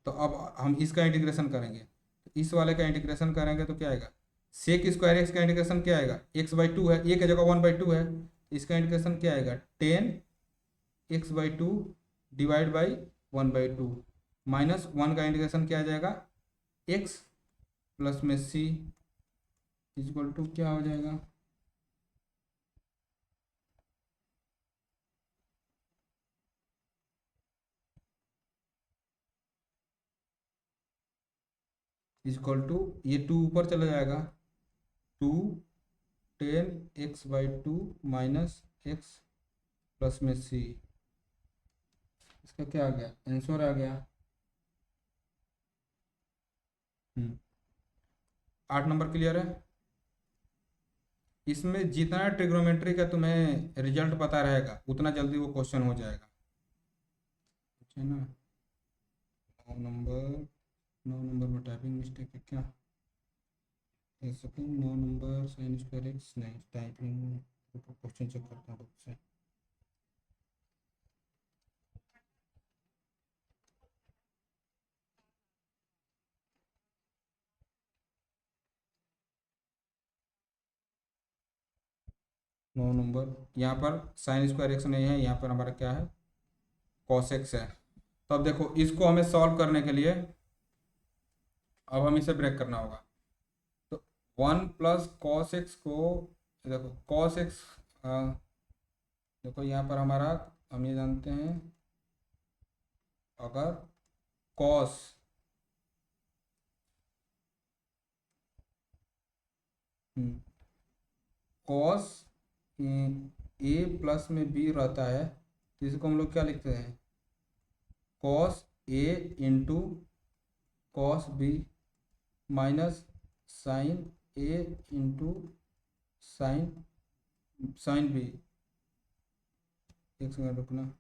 तो अब हम इसका इंटीग्रेशन करेंगे, तो इस वाले का इंटीग्रेशन करेंगे तो क्या आएगा? सेक स्क्वायर एक्स का इंटीग्रेशन क्या आएगा? एक्स बाई टू है, ए की जगह वन बाई टू है, इसका इंटीग्रेशन क्या आएगा? 10 x by two divide by one by two, minus one का इंटीग्रेशन क्या आ जाएगा? एक्स प्लस में सी इक्वल टू क्या हो जाएगा? इक्वल टू, ये टू ऊपर चला जाएगा, two 10 x by two minus x plus में सी, इसका क्या आ गया? आंसर आ गया। हम्म। 8 नंबर क्लियर है? इसमें जितना ट्रिग्नोमेट्री का तुम्हें रिजल्ट पता रहेगा, उतना जल्दी वो क्वेश्चन हो जाएगा, है ना? 9 नंबर, 9 नंबर में टाइपिंग मिस्टेक है क्या? एक second, 9 number sign square x, नहीं टाइपिंग, क्वेश्चन चेक करता हूँ खुद से। नौ नंबर, यहाँ पर साइन स्क्वायर एक्स नहीं है, यहाँ पर हमारा क्या है? कॉस एक्स है। तो अब देखो, इसको हमें सॉल्व करने के लिए अब हम इसे ब्रेक करना होगा। तो वन प्लस कॉस एक्स को, देखो कॉस एक्स, देखो यहाँ पर हमारा, हम ये जानते हैं, अगर कॉस, कॉस ए प्लस में बी रहता है, तो इसको हम लोग क्या लिखते हैं? Cos A into cos B minus sine A into sine sine B. एक सेकंड रुकना।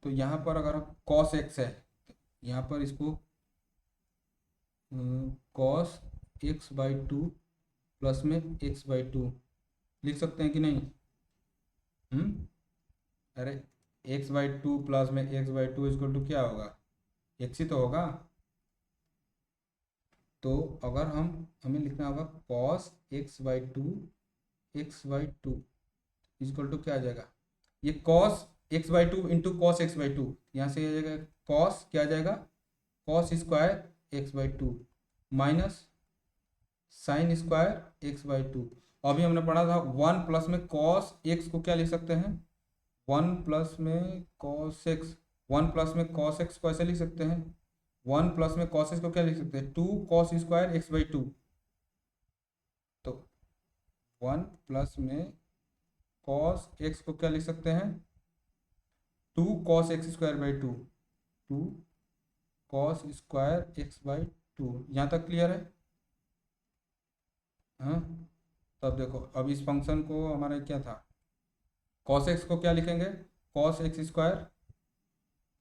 तो यहाँ पर अगर कॉस एक्स है, यहाँ पर इसको cos x by two plus में एक्स बाई टू लिख सकते हैं कि नहीं? अरे एक्स बाई टू प्लस में x by two equal to क्या होगा? एक्स ही तो होगा। तो अगर हमें लिखना होगा cos x by two equal to क्या आ जाएगा? ये cos x by two into cos x by two, यहाँ से आ जाएगा कॉस, क्या आ जाएगा? Cos square x by two minus sine square x by two. अभी हमने पढ़ा था वन प्लस में कॉस एक्स को क्या लिख सकते हैं? वन प्लस में कॉस एक्स, वन प्लस में कॉस एक्स को ऐसे लिख सकते हैं, वन प्लस में कॉस एक्स को क्या लिख सकते हैं? Two cos square x by two. तो वन प्लस में कॉस एक्स को क्या लिख सकते हैं? Two cos x square by two, two cos square x by two. यहाँ तक क्लियर है? हाँ। तब देखो, अब इस फंक्शन को हमारा क्या था? कॉस एक्स को क्या लिखेंगे? Cos x square,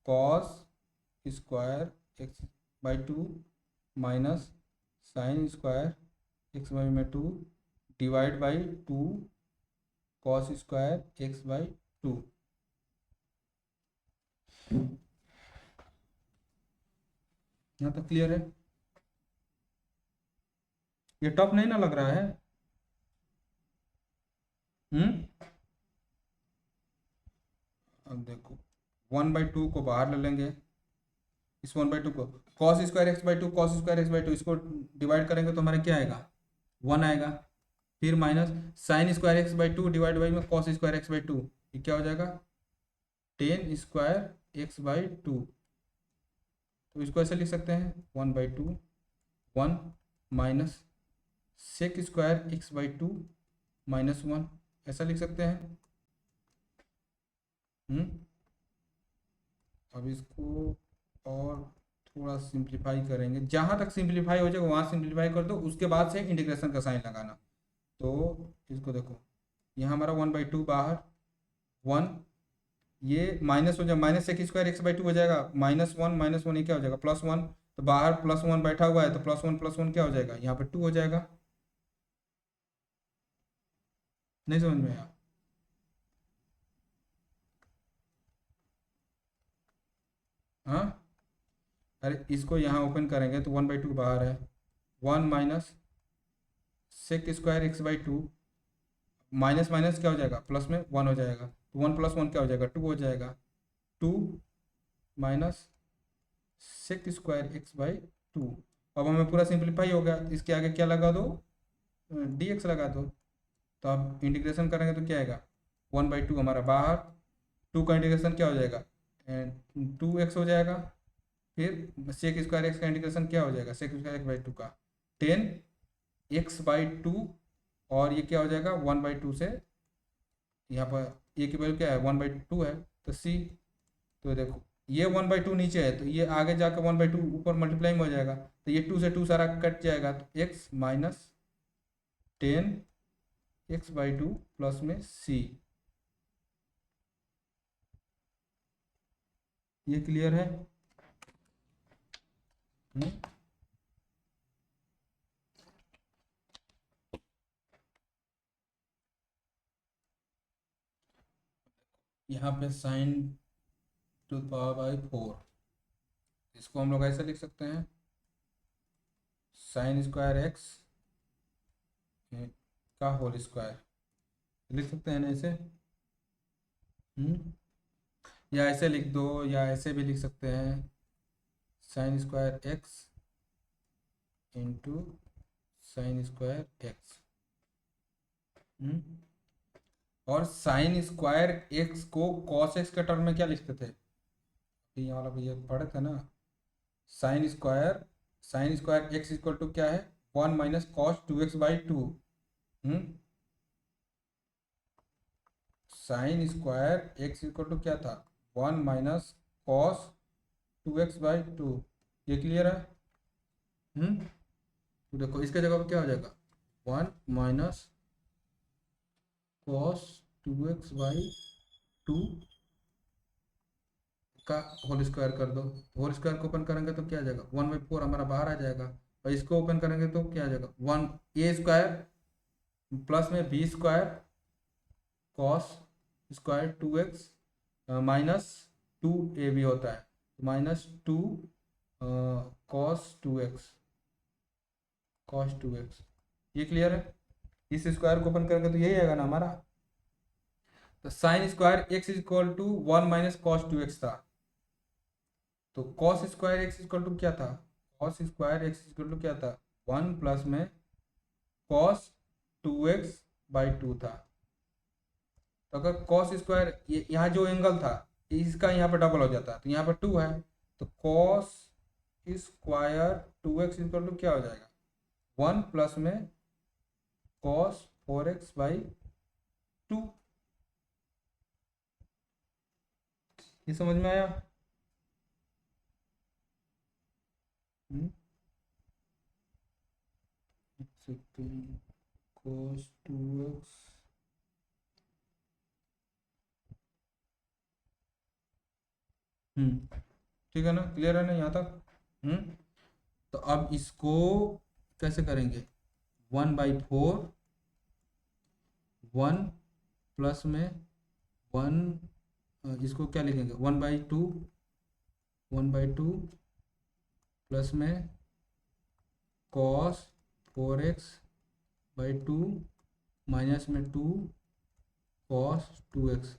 cos square x by two minus sine square x by में two divide by two cos square x by two. यहाँ तक क्लियर है? ये टफ नहीं ना लग रहा है? हम्म। अब देखो, वन बाई टू को बाहर ले लेंगे, इस वन बाई टू को cos square x by two, cos square x by two इसको डिवाइड करेंगे तो हमारा क्या आएगा? वन आएगा। फिर minus sine square x by two divide by में cos square x by two, ये क्या हो जाएगा? Tan square x by two. तो इसको ऐसे लिख सकते हैं one by two, one minus sec square x by two minus one, ऐसा लिख सकते हैं। अब इसको और थोड़ा सिंप्लीफाई करेंगे, जहाँ तक सिंप्लीफाई हो जाएगा वहाँ सिंप्लीफाई कर दो, उसके बाद से इंटीग्रेशन का साइन लगाना। तो इसको देखो, यहाँ हमारा वन बाई टू बाहर, वन ये माइनस हो जाएगा, minus sec square x by two हो जाएगा, माइनस वन ये क्या हो जाएगा? Plus one. तो बाहर प्लस वन बैठा हुआ है, तो प्लस वन क्या हो जाएगा? यहाँ पर टू हो जाएगा। नहीं समझ में आया? हाँ। अरे इसको यहाँ ओपन करेंगे तो वन बाई टू बाहर है, one minus sec square x by two, minus minus क्या हो जाएगा? प्लस में वन हो जाएगा, तो वन प्लस वन क्या हो जाएगा? टू हो जाएगा। Two minus sec square x by two. अब हमें पूरा सिंप्लीफाई हो गया, तो इसके आगे क्या लगा दो? डी एक्स लगा दो। तो अब इंटीग्रेशन करेंगे तो क्या आएगा? वन बाई टू हमारा बाहर, टू का इंटीग्रेशन क्या हो जाएगा? टू एक्स हो जाएगा। फिर सेक स्क्वायर एक्स का इंटीग्रेशन क्या हो जाएगा? Sec square x by two का टेन एक्स बाई टू, और ये क्या हो जाएगा? वन बाई टू से यहाँ पर ए की वैल्यू क्या है? वन बाई टू है, तो सी। तो देखो ये वन बाई टू नीचे है, तो ये आगे जाकर वन बाई टू ऊपर मल्टीप्लाई में हो जाएगा, तो ये टू से टू सारा कट जाएगा, तो x minus ten x by two plus में सी। ये क्लियर है? हम्म? यहाँ पे sign to power by four, इसको हम लोग ऐसे लिख सकते हैं, साइन स्क्वायर एक्स का होल स्क्वायर लिख सकते हैं ना ऐसे। या ऐसे लिख दो, या ऐसे भी लिख सकते हैं, sign square x into sine square x. और साइन स्क्वायर एक्स को कॉस एक्स के टर्म में क्या लिखते थे? ये वाला भैया पढ़े थे ना, sine square x equal to क्या है? One minus cos two x by two. Sine square x equal to क्या था? One minus cos two x by two. ये क्लियर है? तो देखो इसके जगह पर क्या हो जाएगा? One minus cos two x by two का होल स्क्वायर कर दो। होल स्क्वायर को ओपन करेंगे तो क्या आ जाएगा, 1/4 हमारा बाहर आ जाएगा। और इसको ओपन करेंगे तो क्या आ जाएगा, 1 a² प्लस में b² cos square 2x -2 ab होता है, -2 cos 2x। ये क्लियर है। इस स्क्वायर को ओपन करेंगे तो यही आएगा ना हमारा। तो sine square x equal to 1 - cos 2x था। तो cos square x equal to क्या था, cos square x equal to क्या था, 1 प्लस में cos 2x/2 था। तो अगर cos स्क्वायर यहाँ जो एंगल था इसका यहाँ पर डबल हो जाता, तो यहाँ पर 2 है, तो cos square 2x equal to क्या हो जाएगा, 1 प्लस में cos 4x/2। ये समझ में आया। हम्म, cos 2x। ठीक है ना, क्लियर है ना यहाँ तक। हम्म तो अब इसको कैसे करेंगे, 1/4, 1 प्लस में 1, इसको क्या लिखेंगे, 1/2, 1/2 प्लस में cos 4x/2 माइनस में 2 cos 2x।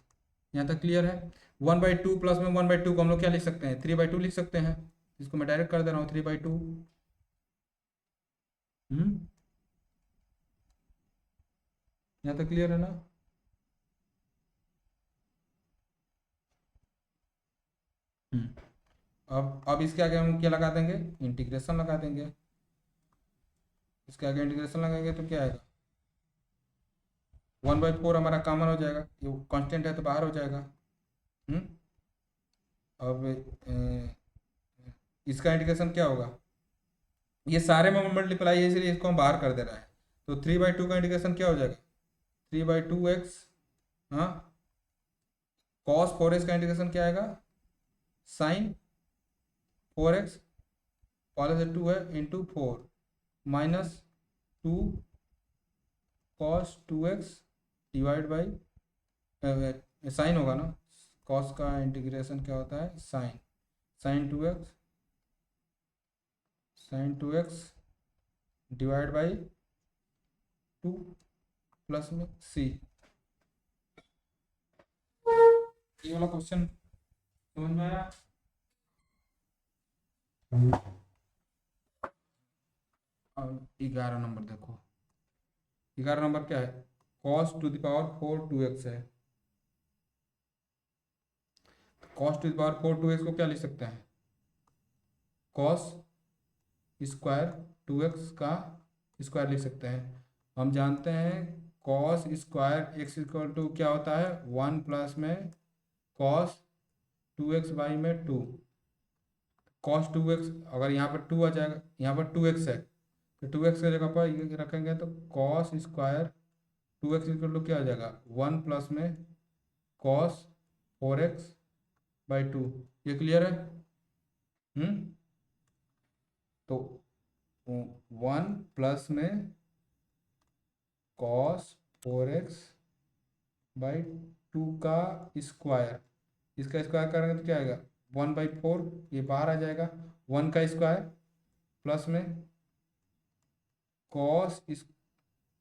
यहाँ तक क्लियर है। 1/2 प्लस में 1/2 को हम लोग क्या लिख सकते हैं, 3/2 लिख सकते हैं। इसको मैं डायरेक्ट कर दे रहा हूँ 3/2। हम्म यहाँ तक क्लियर है ना। हम्म अब इसके आगे हम क्या लगा देंगे, इंटीग्रेशन लगा देंगे। इसके आगे इंटीग्रेशन लगाएंगे तो क्या आएगा, 1/4 हमारा कॉमन हो जाएगा, ये कांस्टेंट है तो बाहर हो जाएगा। हम्म अब इसका इंटीग्रेशन क्या होगा, ये सारे में मल्टीप्लाई है इसलिए इसको हम बाहर कर दे रहे हैं। तो 3/2 का इंटीग्रेशन क्या हो जाएगा, 3/2x। हाँ, cos 4x का इंटीग्रेशन क्या आएगा, sin 4x, पहले से 2 है into 4 -2 cos 2x divide by, sine होगा ना, cos का इंटीग्रेशन क्या होता है, sin 2x divide by 2 plus में c। ये वाला क्वेश्चन समझ में आया। अब 11 नंबर देखो, 11 नंबर क्या है, cos 4 2x है। cos 4 2x को क्या लिख सकते हैं, cos स्क्वायर 2x का स्क्वायर लिख सकते हैं। हम जानते हैं cos square x equal to क्या होता है, 1 प्लस में cos 2x/2। cos 2x अगर यहाँ पर 2 आ जाएगा, यहाँ पर 2x है, तो 2x की जगह पर ये रखेंगे तो cos square 2x equal to क्या हो जाएगा, 1 प्लस में cos 4x/2। ये क्लियर है। हम्म तो 1 प्लस में cos 4x/2 का स्क्वायर, इसका स्क्वायर करेंगे तो क्या आएगा, 1/4, ये बाहर आ जाएगा, 1 का स्क्वायर प्लस में cos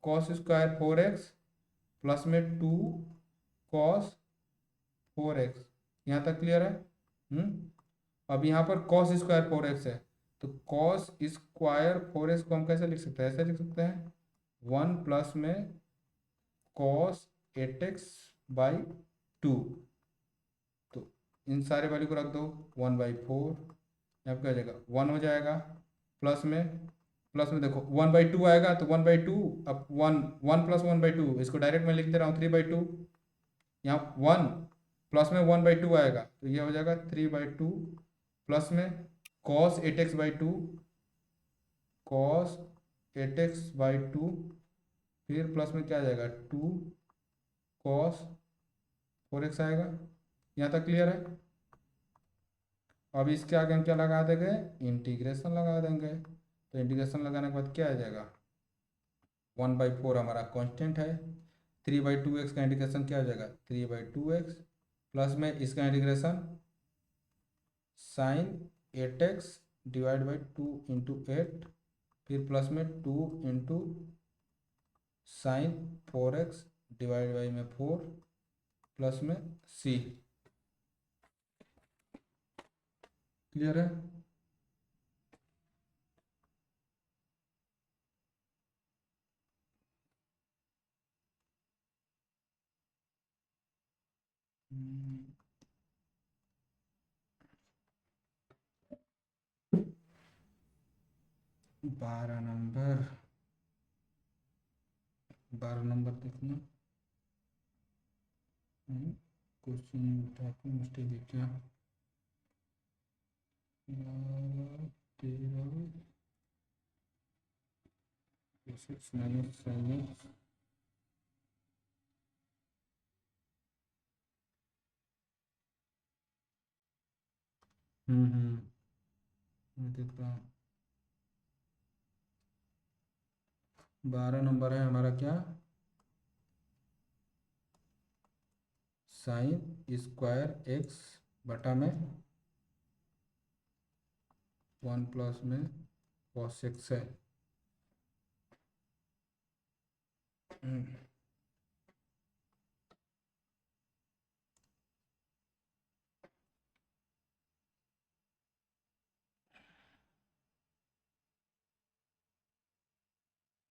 cos square 4x plus में 2 cos 4x। यहाँ तक क्लियर है। अब यहाँ पर cos स्क्वायर 4x है, तो cos स्क्वायर 4x को हम कैसे लिख सकते हैं, ऐसे लिख सकते हैं, 1 प्लस में cos 8x/2। तो इन सारे वैल्यू को रख दो, 1/4, यहाँ पे क्या हो जाएगा, 1 हो जाएगा, प्लस में देखो 1/2 आएगा, तो 1/2, अब 1 1 प्लस 1/2, इसको डायरेक्ट मैं लिख दे रहा हूँ 3/2। यहाँ 1 प्लस में 1/2 आएगा, तो ये हो जाएगा 3/2 प्लस में cos 8x/2, cos 8x/2, फिर प्लस में क्या आ जाएगा, 2 cos 4x आएगा। यहाँ तक क्लियर है। अब इसके आगे हम क्या लगा देंगे, इंटीग्रेशन लगा देंगे। तो इंटीग्रेशन लगाने के बाद क्या आ जाएगा, 1/4 हमारा कांस्टेंट है। 3/2x का इंटीग्रेशन क्या हो जाएगा, 3/2x प्लस में इसका integration sign 8x divide by 2 × 8, फिर प्लस में 2 × साइन 4x डिवाइड बाई में 4 प्लस में c। क्लियर है। हम्म, 12 नंबर, 12 नंबर देखना। क्वेश्चन टाइप में मिस्टेक है क्या, 13 6 माइनस साइन एक्स। मैं देखता हूँ। 12 नंबर है हमारा क्या, साइन स्क्वायर एक्स बटा में 1 प्लस में कॉस एक्स है।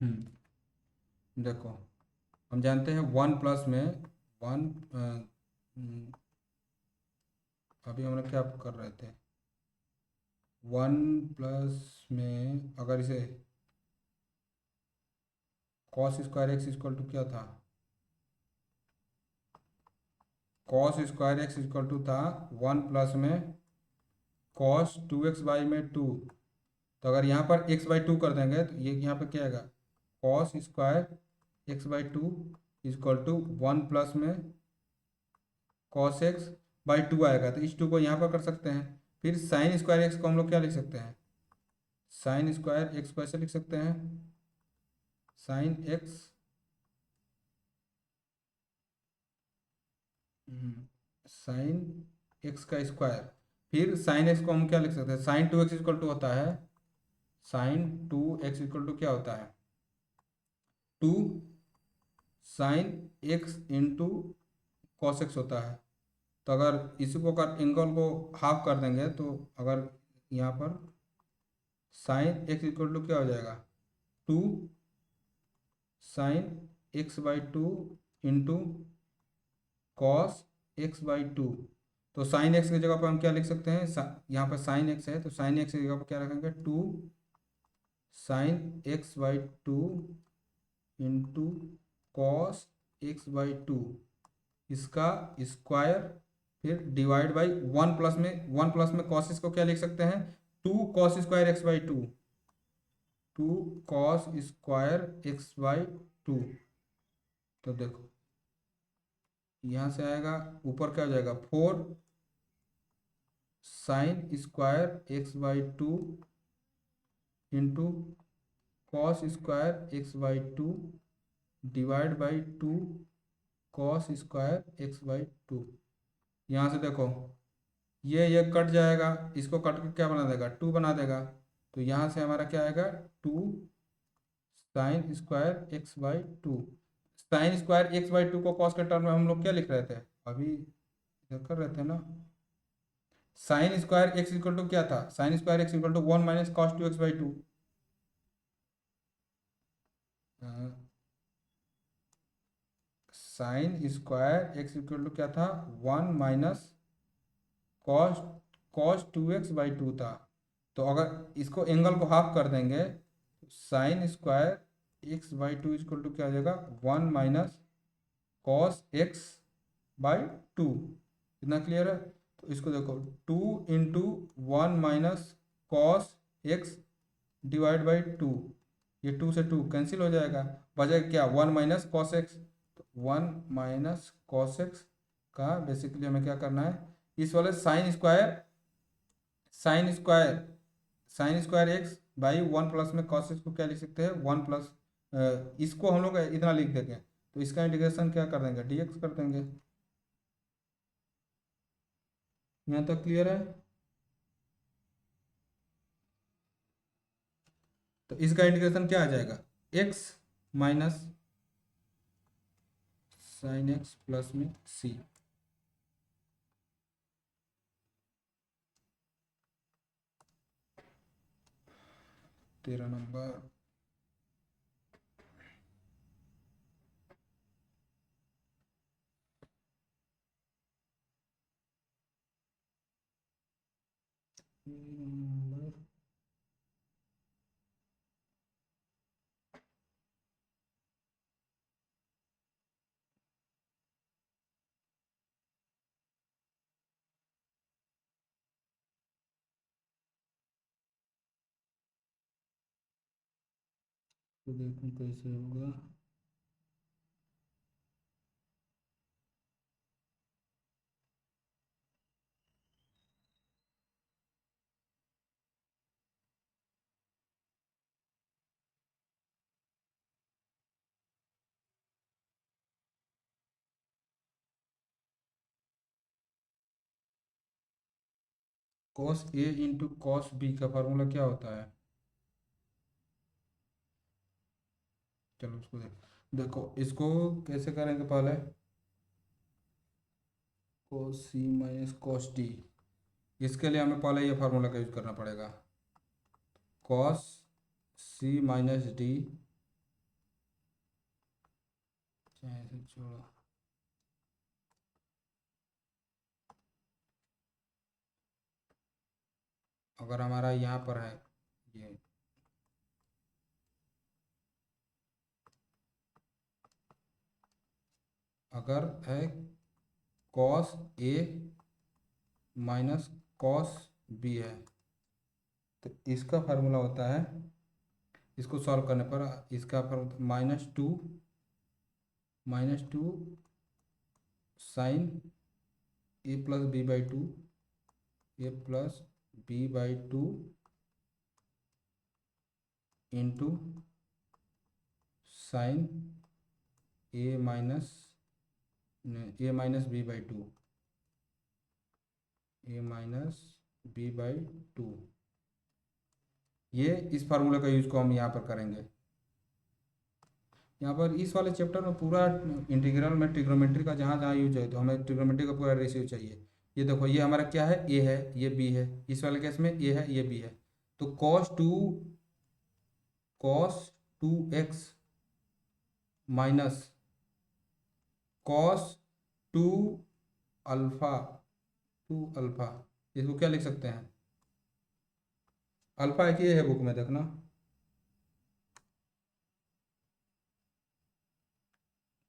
हम्म, देखो हम जानते हैं 1 प्लस में 1, अभी हम लोग क्या कर रहे थे, 1 प्लस में अगर इसे cos square x equal to क्या था, cos square x equal to था 1 प्लस में कॉस 2x बाई में 2। तो अगर यहाँ पर x बाई 2 कर देंगे तो ये यहाँ पर क्या आएगा, cos square x by 2 equal to 1 plus में कॉस एक्स बाई 2 आएगा। तो इस 2 को यहाँ पर कर सकते हैं। फिर साइन स्क्वायर एक्स को हम लोग क्या लिख सकते हैं, साइन स्क्वायर एक्स को ऐसे लिख सकते हैं, साइन एक्स साइन एक्स का स्क्वायर। फिर साइन एक्स को हम क्या लिख सकते हैं, साइन 2x इक्वल टू होता है, साइन 2x इक्वल टू क्या होता है, 2 sine x into cos x होता है। तो अगर इसी को कर एंगल को हाफ कर देंगे तो अगर यहाँ पर साइन एक्स इक्वल टू क्या हो जाएगा, 2 sine x by 2 into cos x by 2। तो साइन एक्स की जगह पर हम क्या लिख सकते हैं, यहाँ पर साइन एक्स है तो साइन एक्स की जगह पर क्या रखेंगे, 2 sine x by 2 into cos x by 2, इसका स्क्वायर, फिर डिवाइड बाई 1 प्लस में कॉस को क्या लिख सकते हैं, 2 cos square x by 2, 2 cos square x by 2। तो देखो यहाँ से आएगा, ऊपर क्या हो जाएगा, 4 sign square x by 2 into cos square x by 2 divide by 2 cos square x by 2। यहाँ से देखो ये कट जाएगा, इसको कट के क्या बना देगा, 2 बना देगा। तो यहाँ से हमारा क्या आएगा, 2 sine square x by 2। Sine square x by 2 को कॉस के टर्म में हम लोग क्या लिख रहे थे, अभी इधर कर रहे थे ना, sine square x equal to क्या था, sine square x equal to 1 minus cos 2x by 2। Sine square x equal to क्या था, 1 minus cos cos 2x by 2 था। तो अगर इसको एंगल को हाफ कर देंगे तो sine square x by 2 equal to क्या हो जाएगा, 1 माइनस कॉस एक्स बाई 2। इतना क्लियर है। तो इसको देखो 2 into 1 minus cos x divide by 2, ये 2 से 2 कैंसिल हो जाएगा, बचेगा क्या, 1 माइनस कॉस एक्स। तो 1 माइनस कॉस एक्स का बेसिकली हमें क्या करना है, इस वाले sine square sine square x by one plus में कॉस एक्स को क्या लिख सकते हैं, वन प्लस, इसको हम लोग इतना लिख देंगे, तो इसका इंटीग्रेशन क्या कर देंगे, डीएक्स कर देंगे। यहाँ तक क्लियर है। तो इसका इंटीग्रेशन क्या आ जाएगा, x minus sine x plus में सी। तेरह नंबर। तो देखो कैसे होगा। Cos A into cos B का फार्मूला क्या होता है, चलो उसको देखो इसको कैसे करेंगे पहले, कॉस सी माइनस कॉस डी। इसके लिए हमें पहले ये फार्मूला का यूज करना पड़ेगा, कॉस सी माइनस डी, चाहे इसे छोड़ो, अगर हमारा यहाँ पर है ये, अगर है cos A minus cos B है, तो इसका फार्मूला होता है, इसको सॉल्व करने पर इसका formula minus two sine A plus B by two, A plus B by two into sine A minus B by two, A minus B by two. ये इस फार्मूले का यूज को हम यहाँ पर करेंगे। यहाँ पर इस वाले चैप्टर में पूरा इंटीग्रल में ट्रिग्नोमेट्री का जहाँ जहाँ यूज है, तो हमें ट्रिग्नोमेट्री का पूरा रेशियो चाहिए। ये देखो ये हमारा क्या है, ए है, ये बी है, इस वाले केस में ए है, ये बी है। तो cos two x minus cos to alpha, इसको क्या लिख सकते हैं, अल्फा एक ये है बुक में देखना,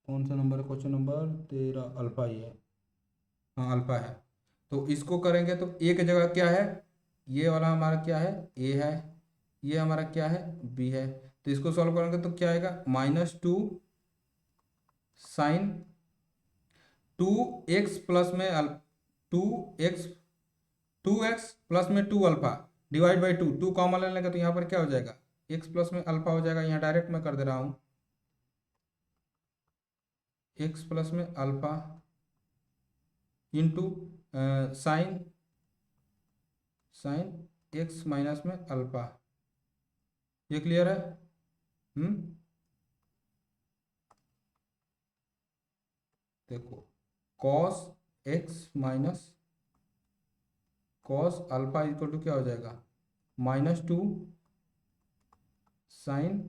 कौन सा नंबर है, क्वेश्चन नंबर 13, अल्फा ही है, हाँ अल्फा है। तो इसको करेंगे तो ए की जगह क्या है, ये वाला हमारा क्या है, ए है, ये हमारा क्या है, बी है। तो इसको सॉल्व करेंगे तो क्या आएगा, माइनस 2 साइन 2x प्लस में टू एक्स 2x प्लस में 2 alpha divide by two common ले लेंगे, तो यहाँ पर क्या हो जाएगा, x प्लस में अल्फा हो जाएगा, यहाँ डायरेक्ट मैं कर दे रहा हूँ, x प्लस में alpha into sine sine x minus में अल्फा। ये क्लियर है। हम्म देखो cos x minus cos alpha equal to क्या हो जाएगा, माइनस 2 साइन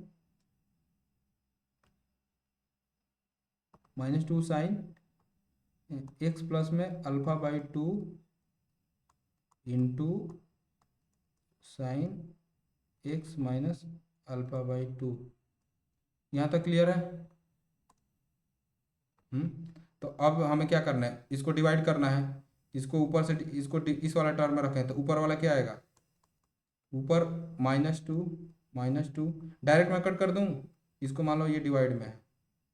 एक्स प्लस में alpha by 2 into sine x minus alpha by 2। यहाँ तक क्लियर है। तो अब हमें क्या करना है, इसको डिवाइड करना है, इसको ऊपर से इस वाला टर्म में रखें, तो ऊपर वाला क्या आएगा, ऊपर माइनस टू डायरेक्ट मैं कट कर दूं, इसको मान लो ये डिवाइड में है,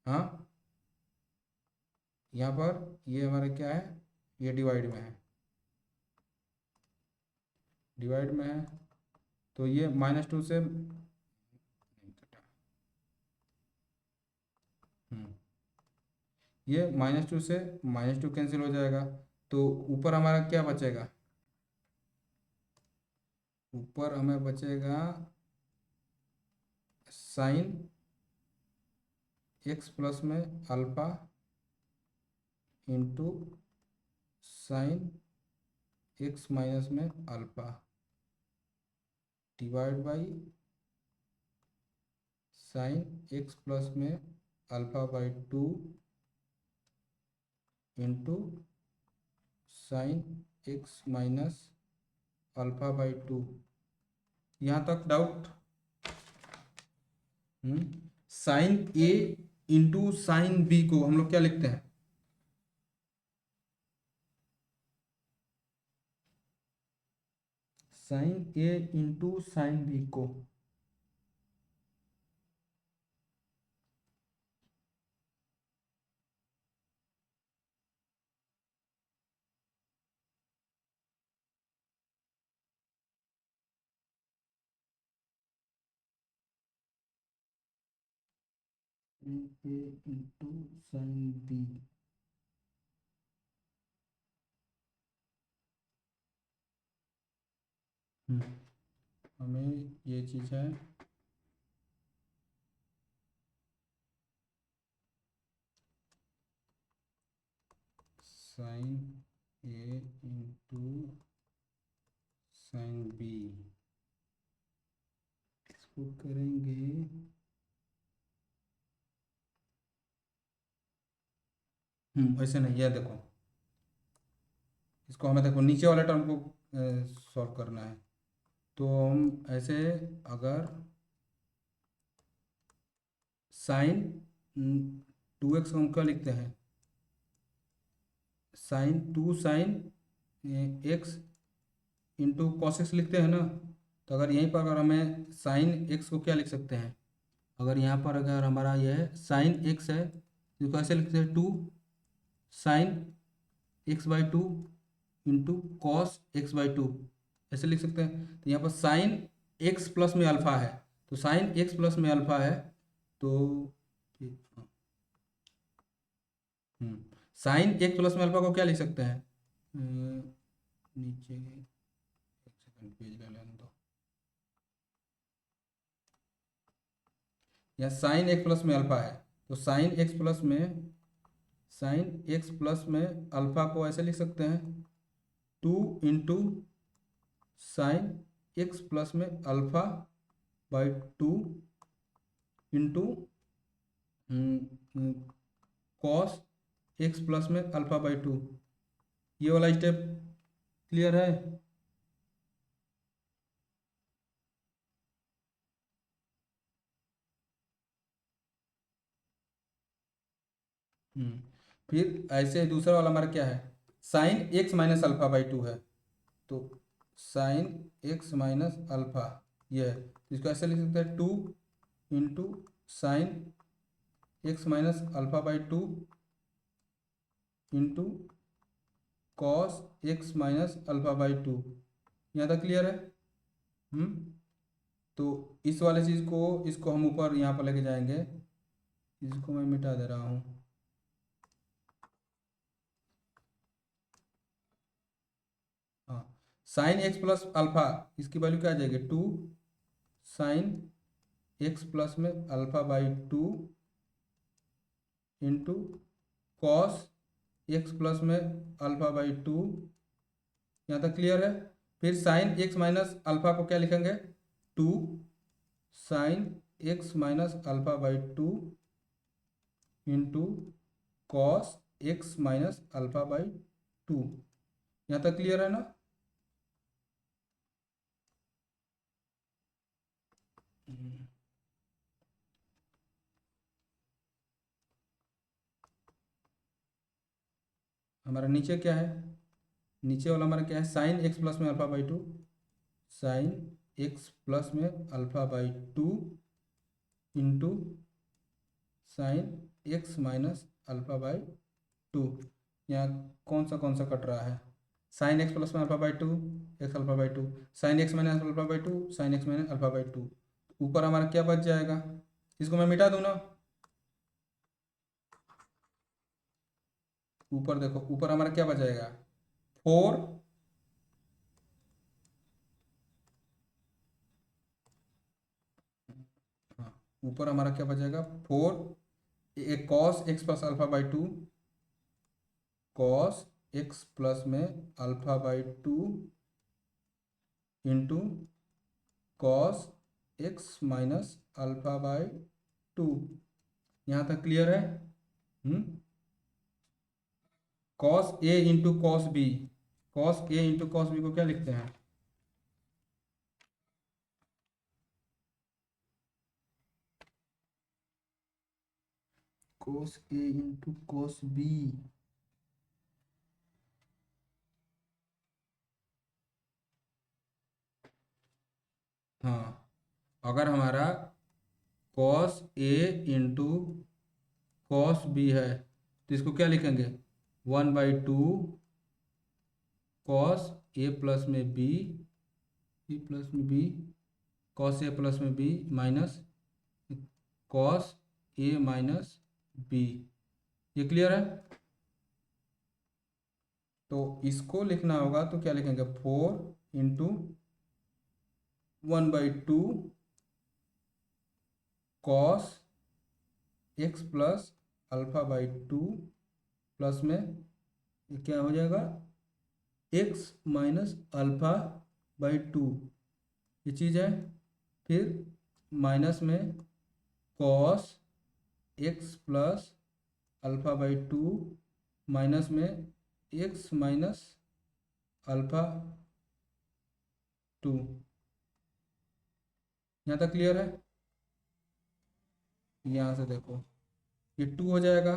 हाँ यहाँ पर ये हमारा क्या है, ये डिवाइड में है, डिवाइड में है, तो ये -2 से ये -2 से -2 कैंसिल हो जाएगा, तो ऊपर हमारा क्या बचेगा, ऊपर हमें बचेगा साइन एक्स प्लस में alpha into sine x minus में alpha divide by sine x plus में alpha by 2 into sine x minus alpha by 2। यहाँ तक doubt? Sine A into sine B को हम लोग क्या लिखते हैं, sine A into sine B को ए इंटू साइन बी। हमें ये चीज़ है, sine A into sine B, इसको करेंगे ऐसे नहीं, ये देखो, इसको हमें देखो नीचे वाले टर्म को सॉल्व करना है, तो हम ऐसे, अगर साइन 2x को हम क्या लिखते हैं, sign x into cos x लिखते हैं ना, तो अगर यहीं पर अगर हमें साइन एक्स को क्या लिख सकते हैं, अगर यहाँ पर अगर हमारा यह साइन एक्स है, तो इसको ऐसे लिखते हैं 2 sine x by 2 into cos x by 2, ऐसे लिख सकते हैं। तो यहाँ पर साइन एक्स प्लस में अल्फा है, तो साइन एक्स प्लस में अल्फा है, तो साइन एक्स प्लस में अल्फा को क्या लिख सकते हैं, नीचे एक सेकंड पेज ले लेने दो, यहाँ साइन एक्स प्लस में अल्फा है, तो साइन एक्स प्लस में अल्फा को ऐसे लिख सकते हैं 2 इंटू साइन एक्स प्लस में alpha by 2 into cos x plus में अल्फा बाई 2। ये वाला स्टेप क्लियर है? फिर ऐसे दूसरा वाला हमारा क्या है, sine x minus alpha by 2 है, तो साइन एक्स माइनस अल्फा ये है, तो इसको ऐसे लिख सकते हैं 2 into sine x minus alpha by 2 into cos x minus alpha by 2। यहाँ तक क्लियर है? तो इस वाले चीज़ को, इसको हम ऊपर यहाँ पर लेके जाएंगे, इसको मैं मिटा दे रहा हूँ। हाँ, साइन एक्स प्लस अल्फा, इसकी वैल्यू क्या आ जाएगी 2 साइन एक्स प्लस में alpha by 2 into cos x plus में अल्फा बाई 2। यहाँ तक क्लियर है? फिर साइन एक्स माइनस अल्फा को क्या लिखेंगे 2 sine x minus alpha by 2 into cos x minus alpha by 2। यहाँ तक क्लियर है ना? हमारा नीचे क्या है, नीचे वाला हमारा क्या है, साइन एक्स प्लस में alpha by 2, sine x plus में alpha by 2 into sine x minus alpha by 2। यहाँ कौन सा कट रहा है, साइन एक्स प्लस में alpha by 2, x alpha by two, sine x minus alpha by two, sine x minus alpha by two, ऊपर हमारा क्या बच जाएगा, इसको मैं मिटा दूँ ना, ऊपर देखो, ऊपर हमारा क्या बच जाएगा, 4, हाँ ऊपर हमारा क्या बचेगा, 4, एक cos x plus alpha by two, cos x plus में alpha by two into cos x minus alpha by two. यहाँ तक क्लियर है? Cos A into cos B, cos A into cos B को क्या लिखते हैं, cos A into cos B. हाँ, अगर हमारा cos A into cos B है तो इसको क्या लिखेंगे, 1/2 कॉस ए प्लस में बी, बी प्लस में बी, कॉस ए प्लस में B minus cos A minus B. ये क्लियर है? तो इसको लिखना होगा तो क्या लिखेंगे, 4 × 1/2 cos x plus alpha by two plus में ये क्या हो जाएगा, x minus alpha by two, ये चीज़ है। फिर माइनस में cos x plus alpha by two minus में एक्स माइनस अल्फा टू। यहाँ तक क्लियर है? यहाँ से देखो ये 2 हो जाएगा,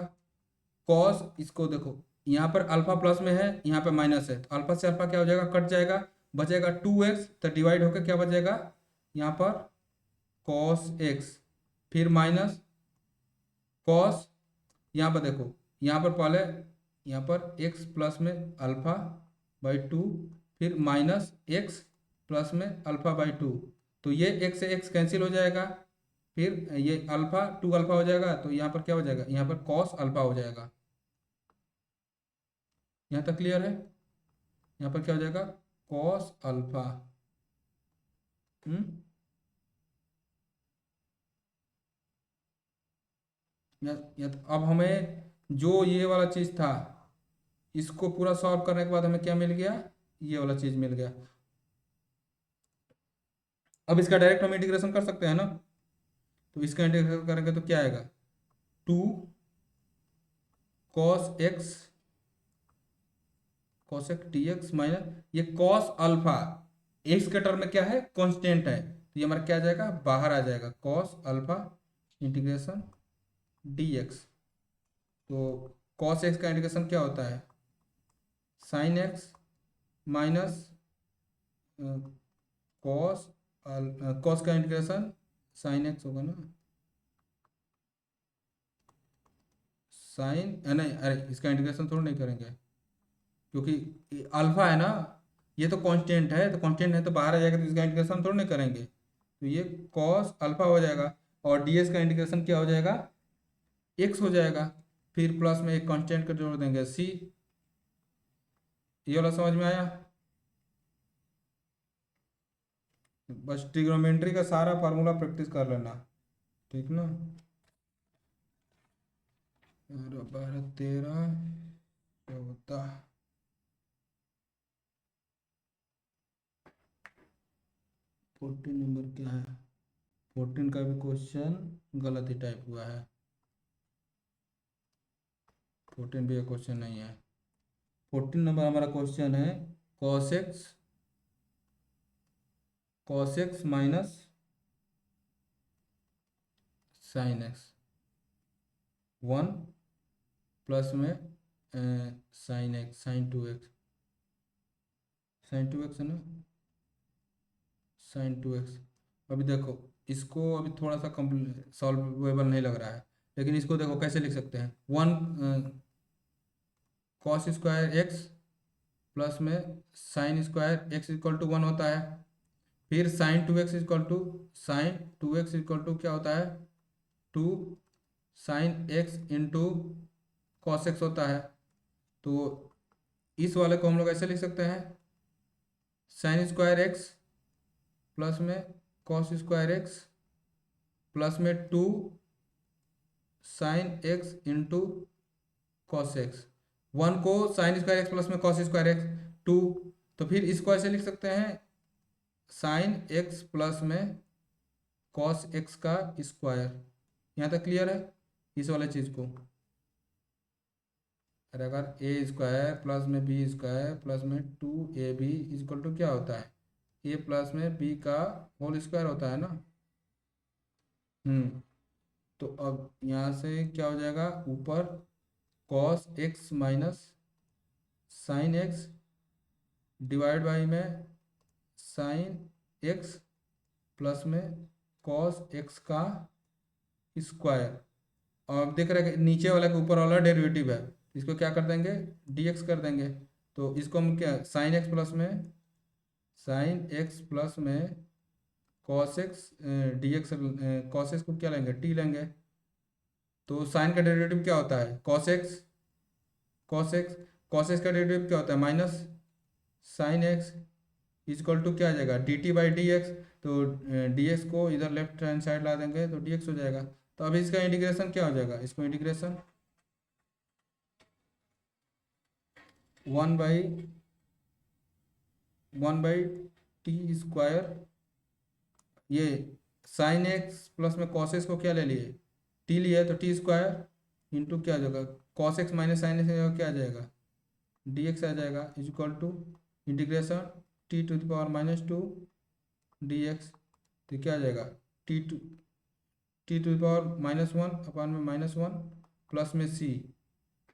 कॉस इसको देखो यहाँ पर अल्फा प्लस में है, यहाँ पे माइनस है, तो अल्फा से अल्फा क्या हो जाएगा, कट जाएगा, बचेगा 2x, तो डिवाइड होकर क्या बचेगा यहाँ पर कॉस एक्स, फिर माइनस कॉस, यहाँ पर देखो यहाँ पर पहले यहाँ पर x प्लस में अल्फा बाई टू, फिर माइनस एक्स प्लस में अल्फा बाई टू, तो ये x से x कैंसिल हो जाएगा, फिर ये अल्फा 2 अल्फा हो जाएगा, तो यहाँ पर क्या हो जाएगा, यहाँ पर कॉस अल्फा हो जाएगा। यहाँ तक क्लियर है? यहाँ पर क्या हो जाएगा, कॉस अल्फा। हम्म या तो अब हमें जो ये वाला चीज़ था इसको पूरा सॉल्व करने के बाद हमें क्या मिल गया, ये वाला चीज़ मिल गया। अब इसका डायरेक्ट हम इंटीग्रेशन कर सकते हैं ना, तो इसका इंटीग्रेशन करेंगे तो क्या आएगा, 2 cos x, cos x D x minus ये कॉस अल्फा, एक्स के टर्म में क्या है, कांस्टेंट है, तो ये हमारा क्या आ जाएगा, बाहर आ जाएगा, cos alpha integration D x. तो कॉस एक्स का इंटीग्रेशन क्या होता है, sine x minus cos, cos का इंटीग्रेशन साइन एक्स होगा ना, साइन नहीं, अरे इसका इंटीग्रेशन थोड़ा नहीं करेंगे क्योंकि अल्फा है ना, ये तो कांस्टेंट है, तो कांस्टेंट है तो बाहर आ जाएगा, तो इसका इंटीग्रेशन थोड़ा नहीं करेंगे, तो ये कॉस अल्फा हो जाएगा, और डी एस का इंटीग्रेशन क्या हो जाएगा, एक्स हो जाएगा, फिर प्लस में एक कांस्टेंट का जोड़ देंगे सी। ये वाला समझ में आया? बस ट्रिग्नोमेट्री का सारा फार्मूला प्रैक्टिस कर लेना, ठीक ना। 11 12 13 14, 14 नंबर क्या है, 14 का भी क्वेश्चन गलत ही टाइप हुआ है, 14 भी क्वेश्चन नहीं है। 14 नंबर हमारा क्वेश्चन है cos x minus sign x, 1 plus में sine x, sine 2x, sine 2x है ना, साइन 2x। अभी देखो इसको अभी थोड़ा सा सॉल्वेबल नहीं लग रहा है, लेकिन इसको देखो कैसे लिख सकते हैं, 1 कॉस स्क्वायर एक्स प्लस में sine square x equal to 1 होता है। फिर साइन 2x क्या होता है, 2 sin x into cos x होता है। तो इस वाले को हम लोग ऐसे लिख सकते हैं, साइन स्क्वायर एक्स प्लस में कॉस स्क्वायर एक्स प्लस में 2 sin x into cos x. 1 को साइन स्क्वायर एक्स प्लस में कॉस स्क्वायर एक्स 2। तो फिर इसको ऐसे लिख सकते हैं, साइन एक्स प्लस में कॉस एक्स का स्क्वायर। यहाँ तक क्लियर है इस वाले चीज़ को। अरे अगर ए स्क्वायर प्लस में बी स्क्वायर प्लस में 2ab इक्वल टू क्या होता है, ए प्लस में बी का होल स्क्वायर होता है ना। तो अब यहाँ से क्या हो जाएगा, ऊपर cos x minus sine x divide by में साइन एक्स प्लस में कॉस एक्स का स्क्वायर। और अब देख रहे हैं कि नीचे वाला के ऊपर वाला डेरिवेटिव है, इसको क्या कर देंगे, डीएक्स कर देंगे। तो इसको हम क्या, साइन एक्स प्लस में cos x d x, cos x को क्या लेंगे, टी लेंगे। तो साइन का डेरिवेटिव क्या होता है, cos x. Cos x cos x का डेरिवेटिव क्या होता है, minus sign x is equal to क्या आ जाएगा, d T by d x. तो डी एक्स को इधर लेफ्ट हैंड साइड ला देंगे तो डी एक्स हो जाएगा। तो अब इसका इंटीग्रेशन क्या हो जाएगा, इसको इंटीग्रेशन 1 बाई टी स्क्वायर, ये साइन एक्स प्लस में कॉस एक्स को क्या ले लिए, टी लिए, तो टी स्क्वायर इंटू क्या आ जाएगा, cos x minus sine x क्या आ जाएगा, डी एक्स आ जाएगा equal to integration t⁻⁻2 dx। तो क्या आ जाएगा, t⁻−1 प्लस में c।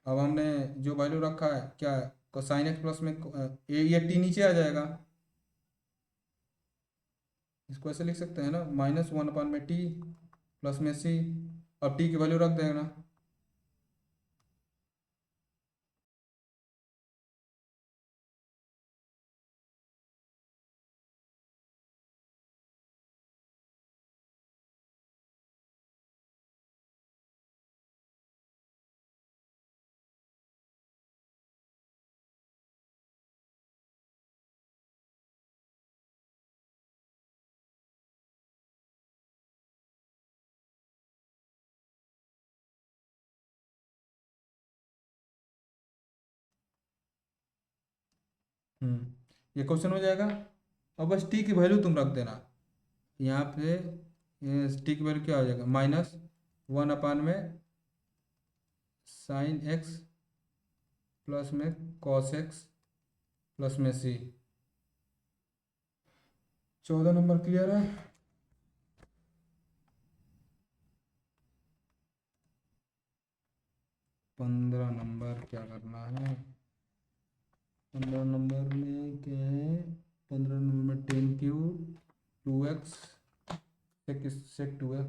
अब हमने जो वैल्यू रखा है क्या, साइन एक्स प्लस में ये टी नीचे आ जाएगा, इसको ऐसे लिख सकते हैं ना, -1/t प्लस में c। अब टी की वैल्यू रख देना। ये क्वेश्चन हो जाएगा। अब बस टी की वैल्यू तुम रख देना यहाँ पे। टी की वैल्यू क्या हो जाएगा, -1 में साइन एक्स प्लस में कॉस एक्स प्लस में सी। 14 नंबर क्लियर है। 15 नंबर क्या करना है, 15 नंबर में क्या है, 15 नंबर में 10³ 2x सेक 2x।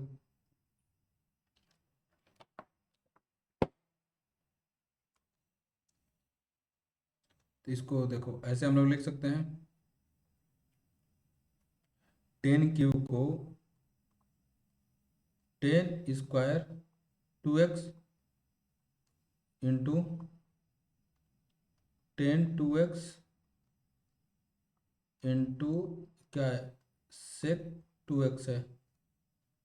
तो इसको देखो ऐसे हम लोग लिख सकते हैं, 10³ को 10² 2x इंटू 10 2x इंटू क्या है, सेक 2x है।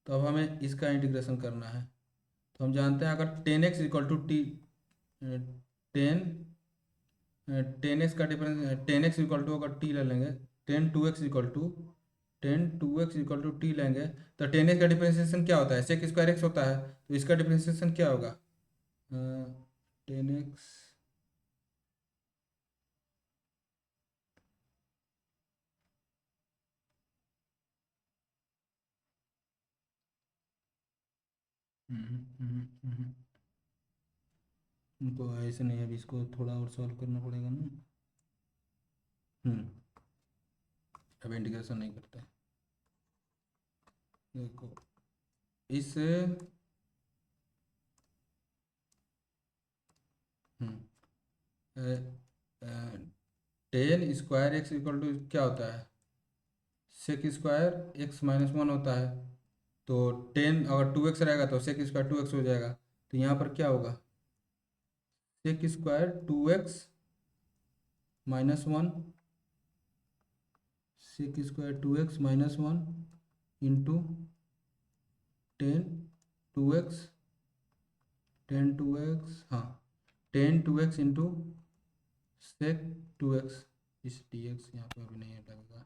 तो अब हमें इसका इंटीग्रेशन करना है। तो हम जानते हैं अगर 10x equal to T, 10x का डिफरेंस, 10x इक्वल टू अगर टी ले लेंगे, 10 2x इक्वल टू टी लेंगे, तो 10x का डिफरेंशिएशन क्या होता है, सेक स्क्वायर एक्स होता है। तो इसका डिफरेंशिएशन क्या होगा, 10x। तो ऐसे नहीं, अब इसको थोड़ा और सॉल्व करना पड़ेगा ना। हम्म अब इंटीग्रेशन नहीं करते, देखो इस hmm tan square x equal to क्या होता है, sec square x minus one होता है। तो टेन अगर टू एक्स रहेगा तो सेक स्क्वायर टू एक्स हो जाएगा। तो यहाँ पर क्या होगा, sec square two x minus one, sec square two x minus one into tan two x, tan two x, हाँ, tan two x into sec two x, इस डी एक्स यहाँ पर भी नहीं लगेगा।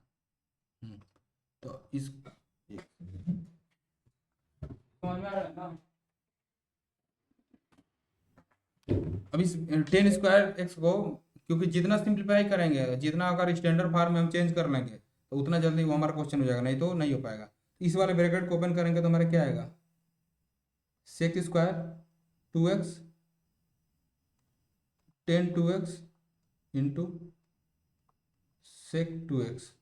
तो इस समझ में आ रहा है ना। अब इस टेन स्क्वायर एक्स को, क्योंकि जितना सिंप्लीफाई करेंगे, जितना अगर स्टैंडर्ड फॉर्म में हम चेंज कर लेंगे तो उतना जल्दी वो हमारा क्वेश्चन हो जाएगा, नहीं तो नहीं हो पाएगा। इस वाले ब्रैकेट को ओपन करेंगे तो हमारा क्या आएगा, sec square two x, tan two x into sec two x.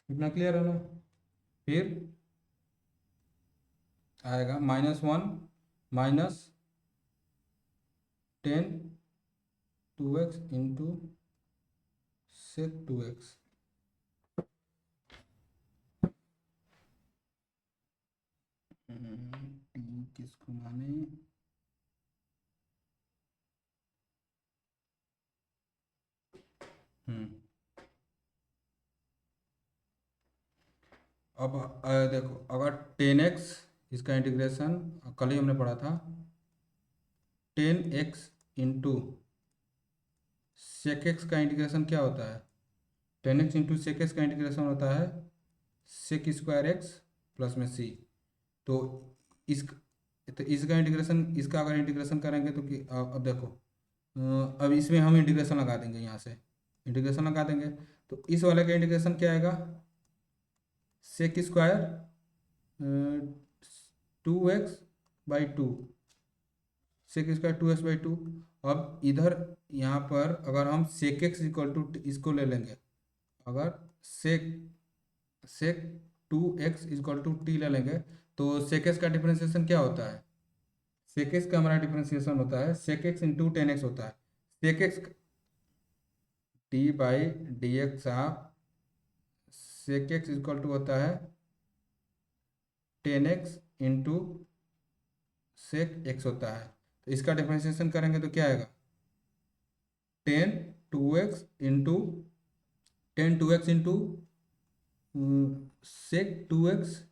इतना क्लियर है ना। फिर आएगा minus one minus tan two x into sec two x. किसको माने, हम्म अब देखो, अगर टेन एक्स, इसका इंटीग्रेशन कल ही हमने पढ़ा था, tan x into sec x का इंटीग्रेशन क्या होता है, tan x into sec x का इंटीग्रेशन होता है सेक स्क्वायर एक्स प्लस में सी। तो इस तो इसका इंटीग्रेशन, इसका अगर इंटीग्रेशन करेंगे तो कि अब देखो, अब इसमें हम इंटीग्रेशन लगा देंगे, यहाँ से इंटीग्रेशन लगा देंगे तो इस वाले का इंटीग्रेशन क्या आएगा, sec square two x by two, sec square two x by two. अब इधर यहाँ पर अगर हम सेक एक्स इक्वल टू इसको ले लेंगे, अगर sec sec two x equal to t ले लेंगे तो सेक एक्स का डिफरेंशिएशन क्या होता है, सेक एक्स का हमारा डिफरेंशिएशन होता है sec x into tan x होता है, sec x t by d x of sec x equal to होता है tan x into sec x होता है। तो इसका डिफरेंशिएशन करेंगे तो क्या आएगा, tan two x into tan two x into sec two x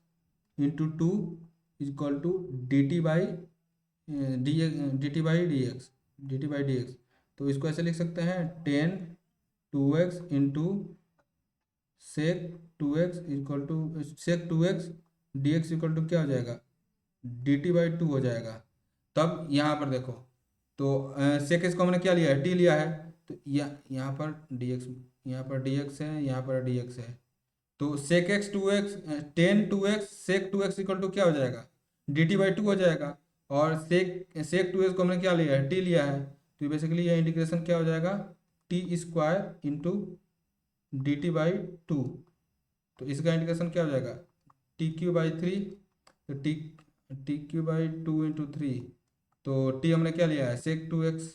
into two equal to D T by d T by d x, d T by d x. तो इसको ऐसे लिख सकते हैं, tan two x into sec two x equal to sec two x D x equal to क्या हो जाएगा, d T by two हो जाएगा। तब यहाँ पर देखो, तो सेक एक्स को हमने क्या लिया है, टी लिया है, तो यहाँ पर डी एक्स, यहाँ पर डी एक्स है, यहाँ पर डी एक्स है। तो sec x two x, tan two x sec two x equal to क्या हो जाएगा, डी टी बाई टू हो जाएगा। और सेक सेक टू एक्स को हमने क्या लिया है, टी लिया है, तो बेसिकली ये इंटीग्रेशन क्या हो जाएगा, T square into D T by two. तो इसका इंटीग्रेशन क्या हो जाएगा, टी क्यू बाई थ्री, तो T T Q by two into three. तो टी हमने क्या लिया है, सेक टू एक्स,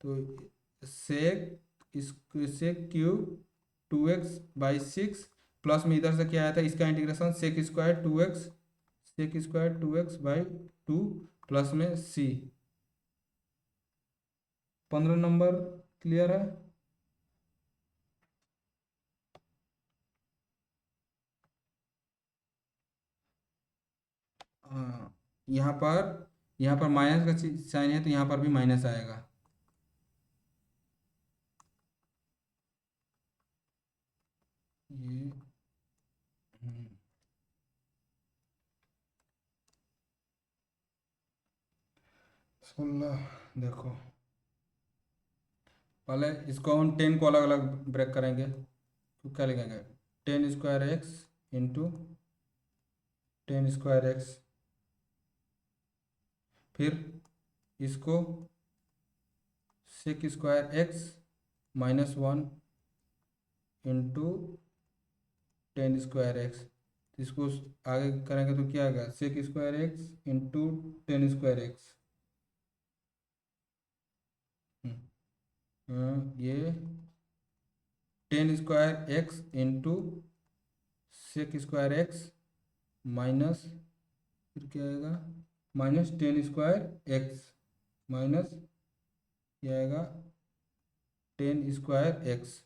तो सेक इस sec cube two x by six, plus में इधर से क्या आया था, इसका integration sec square two x, sec square two x by two plus में सी। 15 नंबर क्लियर है। हाँ, यहाँ पर माइनस का साइन है तो यहाँ पर भी माइनस आएगा। ये 16, देखो पहले इसको हम टेन को अलग अलग ब्रेक करेंगे, तो क्या लिखेंगे, tan square x into tan square x, फिर इसको sec square x minus one into tan square x. इसको आगे करेंगे तो क्या आएगा, sec square x into tan square x. ये tan square x into sec square x minus, फिर क्या आएगा, minus tan square x minus क्या आएगा, टेन स्क्वायर एक्स।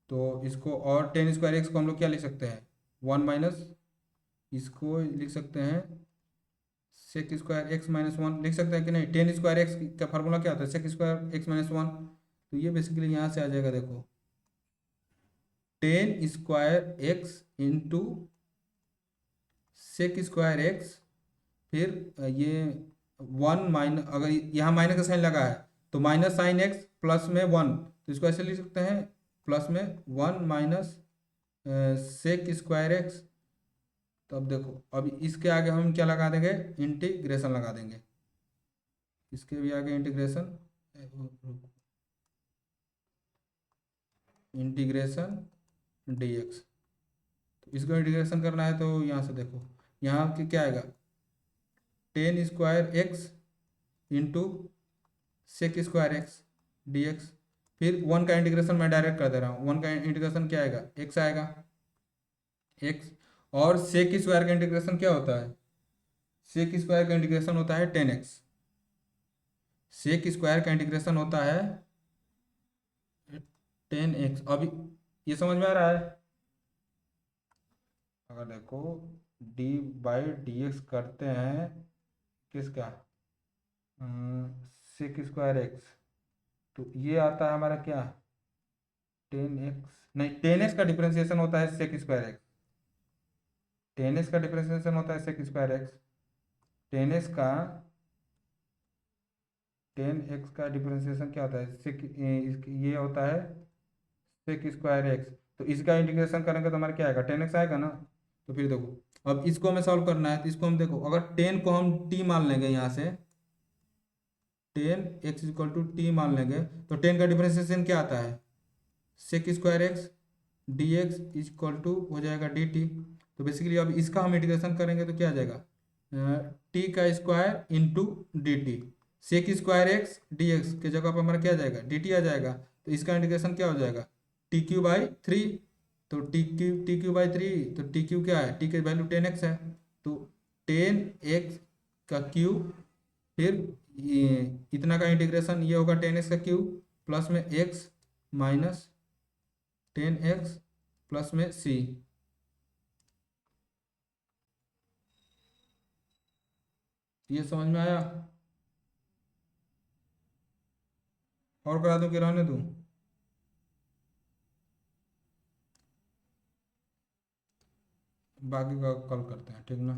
तो इसको, और टेन स्क्वायर एक्स को हम लोग क्या लिख सकते हैं, वन माइनस, इसको लिख सकते हैं sec square x minus one लिख सकते हैं कि नहीं। टेन स्क्वायर एक्स का फार्मूला क्या होता है, sec square x minus one. तो ये बेसिकली यहाँ से आ जाएगा, देखो tan square x into sec square x, फिर ये वन माइनस, अगर यहाँ माइनस का साइन लगा है तो माइनस साइन एक्स प्लस में वन, तो इसको ऐसे लिख सकते हैं प्लस में one minus sec square x. तो अब देखो, अब इसके आगे हम क्या लगा देंगे, इंटीग्रेशन लगा देंगे, इसके भी आगे इंटीग्रेशन, इंटीग्रेशन dx। तो इसको इंटीग्रेशन करना है तो यहाँ से देखो, यहाँ की क्या आएगा, tan square x into sec square x D x. फिर वन का इंटीग्रेशन मैं डायरेक्ट कर दे रहा हूँ, वन का इंटीग्रेशन क्या आएगा, एक्स आएगा, एक्स। और सेक स्क्वायर का इंटीग्रेशन क्या होता है, सेक स्क्वायर का इंटीग्रेशन होता है टेन एक्स। सेक स्क्वायर का इंटीग्रेशन होता है टेन एक्स। अभी ये समझ में आ रहा है, अगर देखो डी बाई डी एक्स करते हैं किसका, सेक स्क्वायर एक्स, तो ये आता है हमारा क्या, टेन एक्स, नहीं टेन एक्स का डिफरेंशिएशन होता है sec square x, tan x का डिफरेंशिएशन होता है sec square x, tan x का, टेन एक्स का डिफरेंशिएशन क्या होता है, सेक, ये होता है सेक स्क्वायर एक्स। तो इसका इंटीग्रेशन करेंगे तो हमारा क्या आएगा, टेन एक्स आएगा ना। तो फिर देखो, अब इसको हमें सॉल्व करना है, तो इसको हम देखो, अगर टेन को हम टी मान लेंगे यहाँ से, tan x equal to t मान लेंगे, तो टेन का डिफरेंशिएशन क्या आता है, sec square x D x equal to हो जाएगा डी टी। तो बेसिकली अब इसका हम इंटीग्रेशन करेंगे तो क्या आ जाएगा, टी का square into D t, sec square x D x के जगह पर हमारा क्या आ जाएगा, डी टी आ जाएगा। तो इसका इंटीग्रेशन क्या हो जाएगा, टी क्यू बाई थ्री। तो टी क्यू बाई थ्री, तो टी क्यू क्या है, टी की वैल्यू टेन एक्स है, तो टेन एक्स का क्यूब, फिर ये इतना का इंटीग्रेशन, ये होगा टेन एक्स का क्यूब प्लस में x minus ten x plus में सी। ये समझ में आया, और करा दूं कि रहने दूं, बाकी का कल करते हैं, ठीक ना।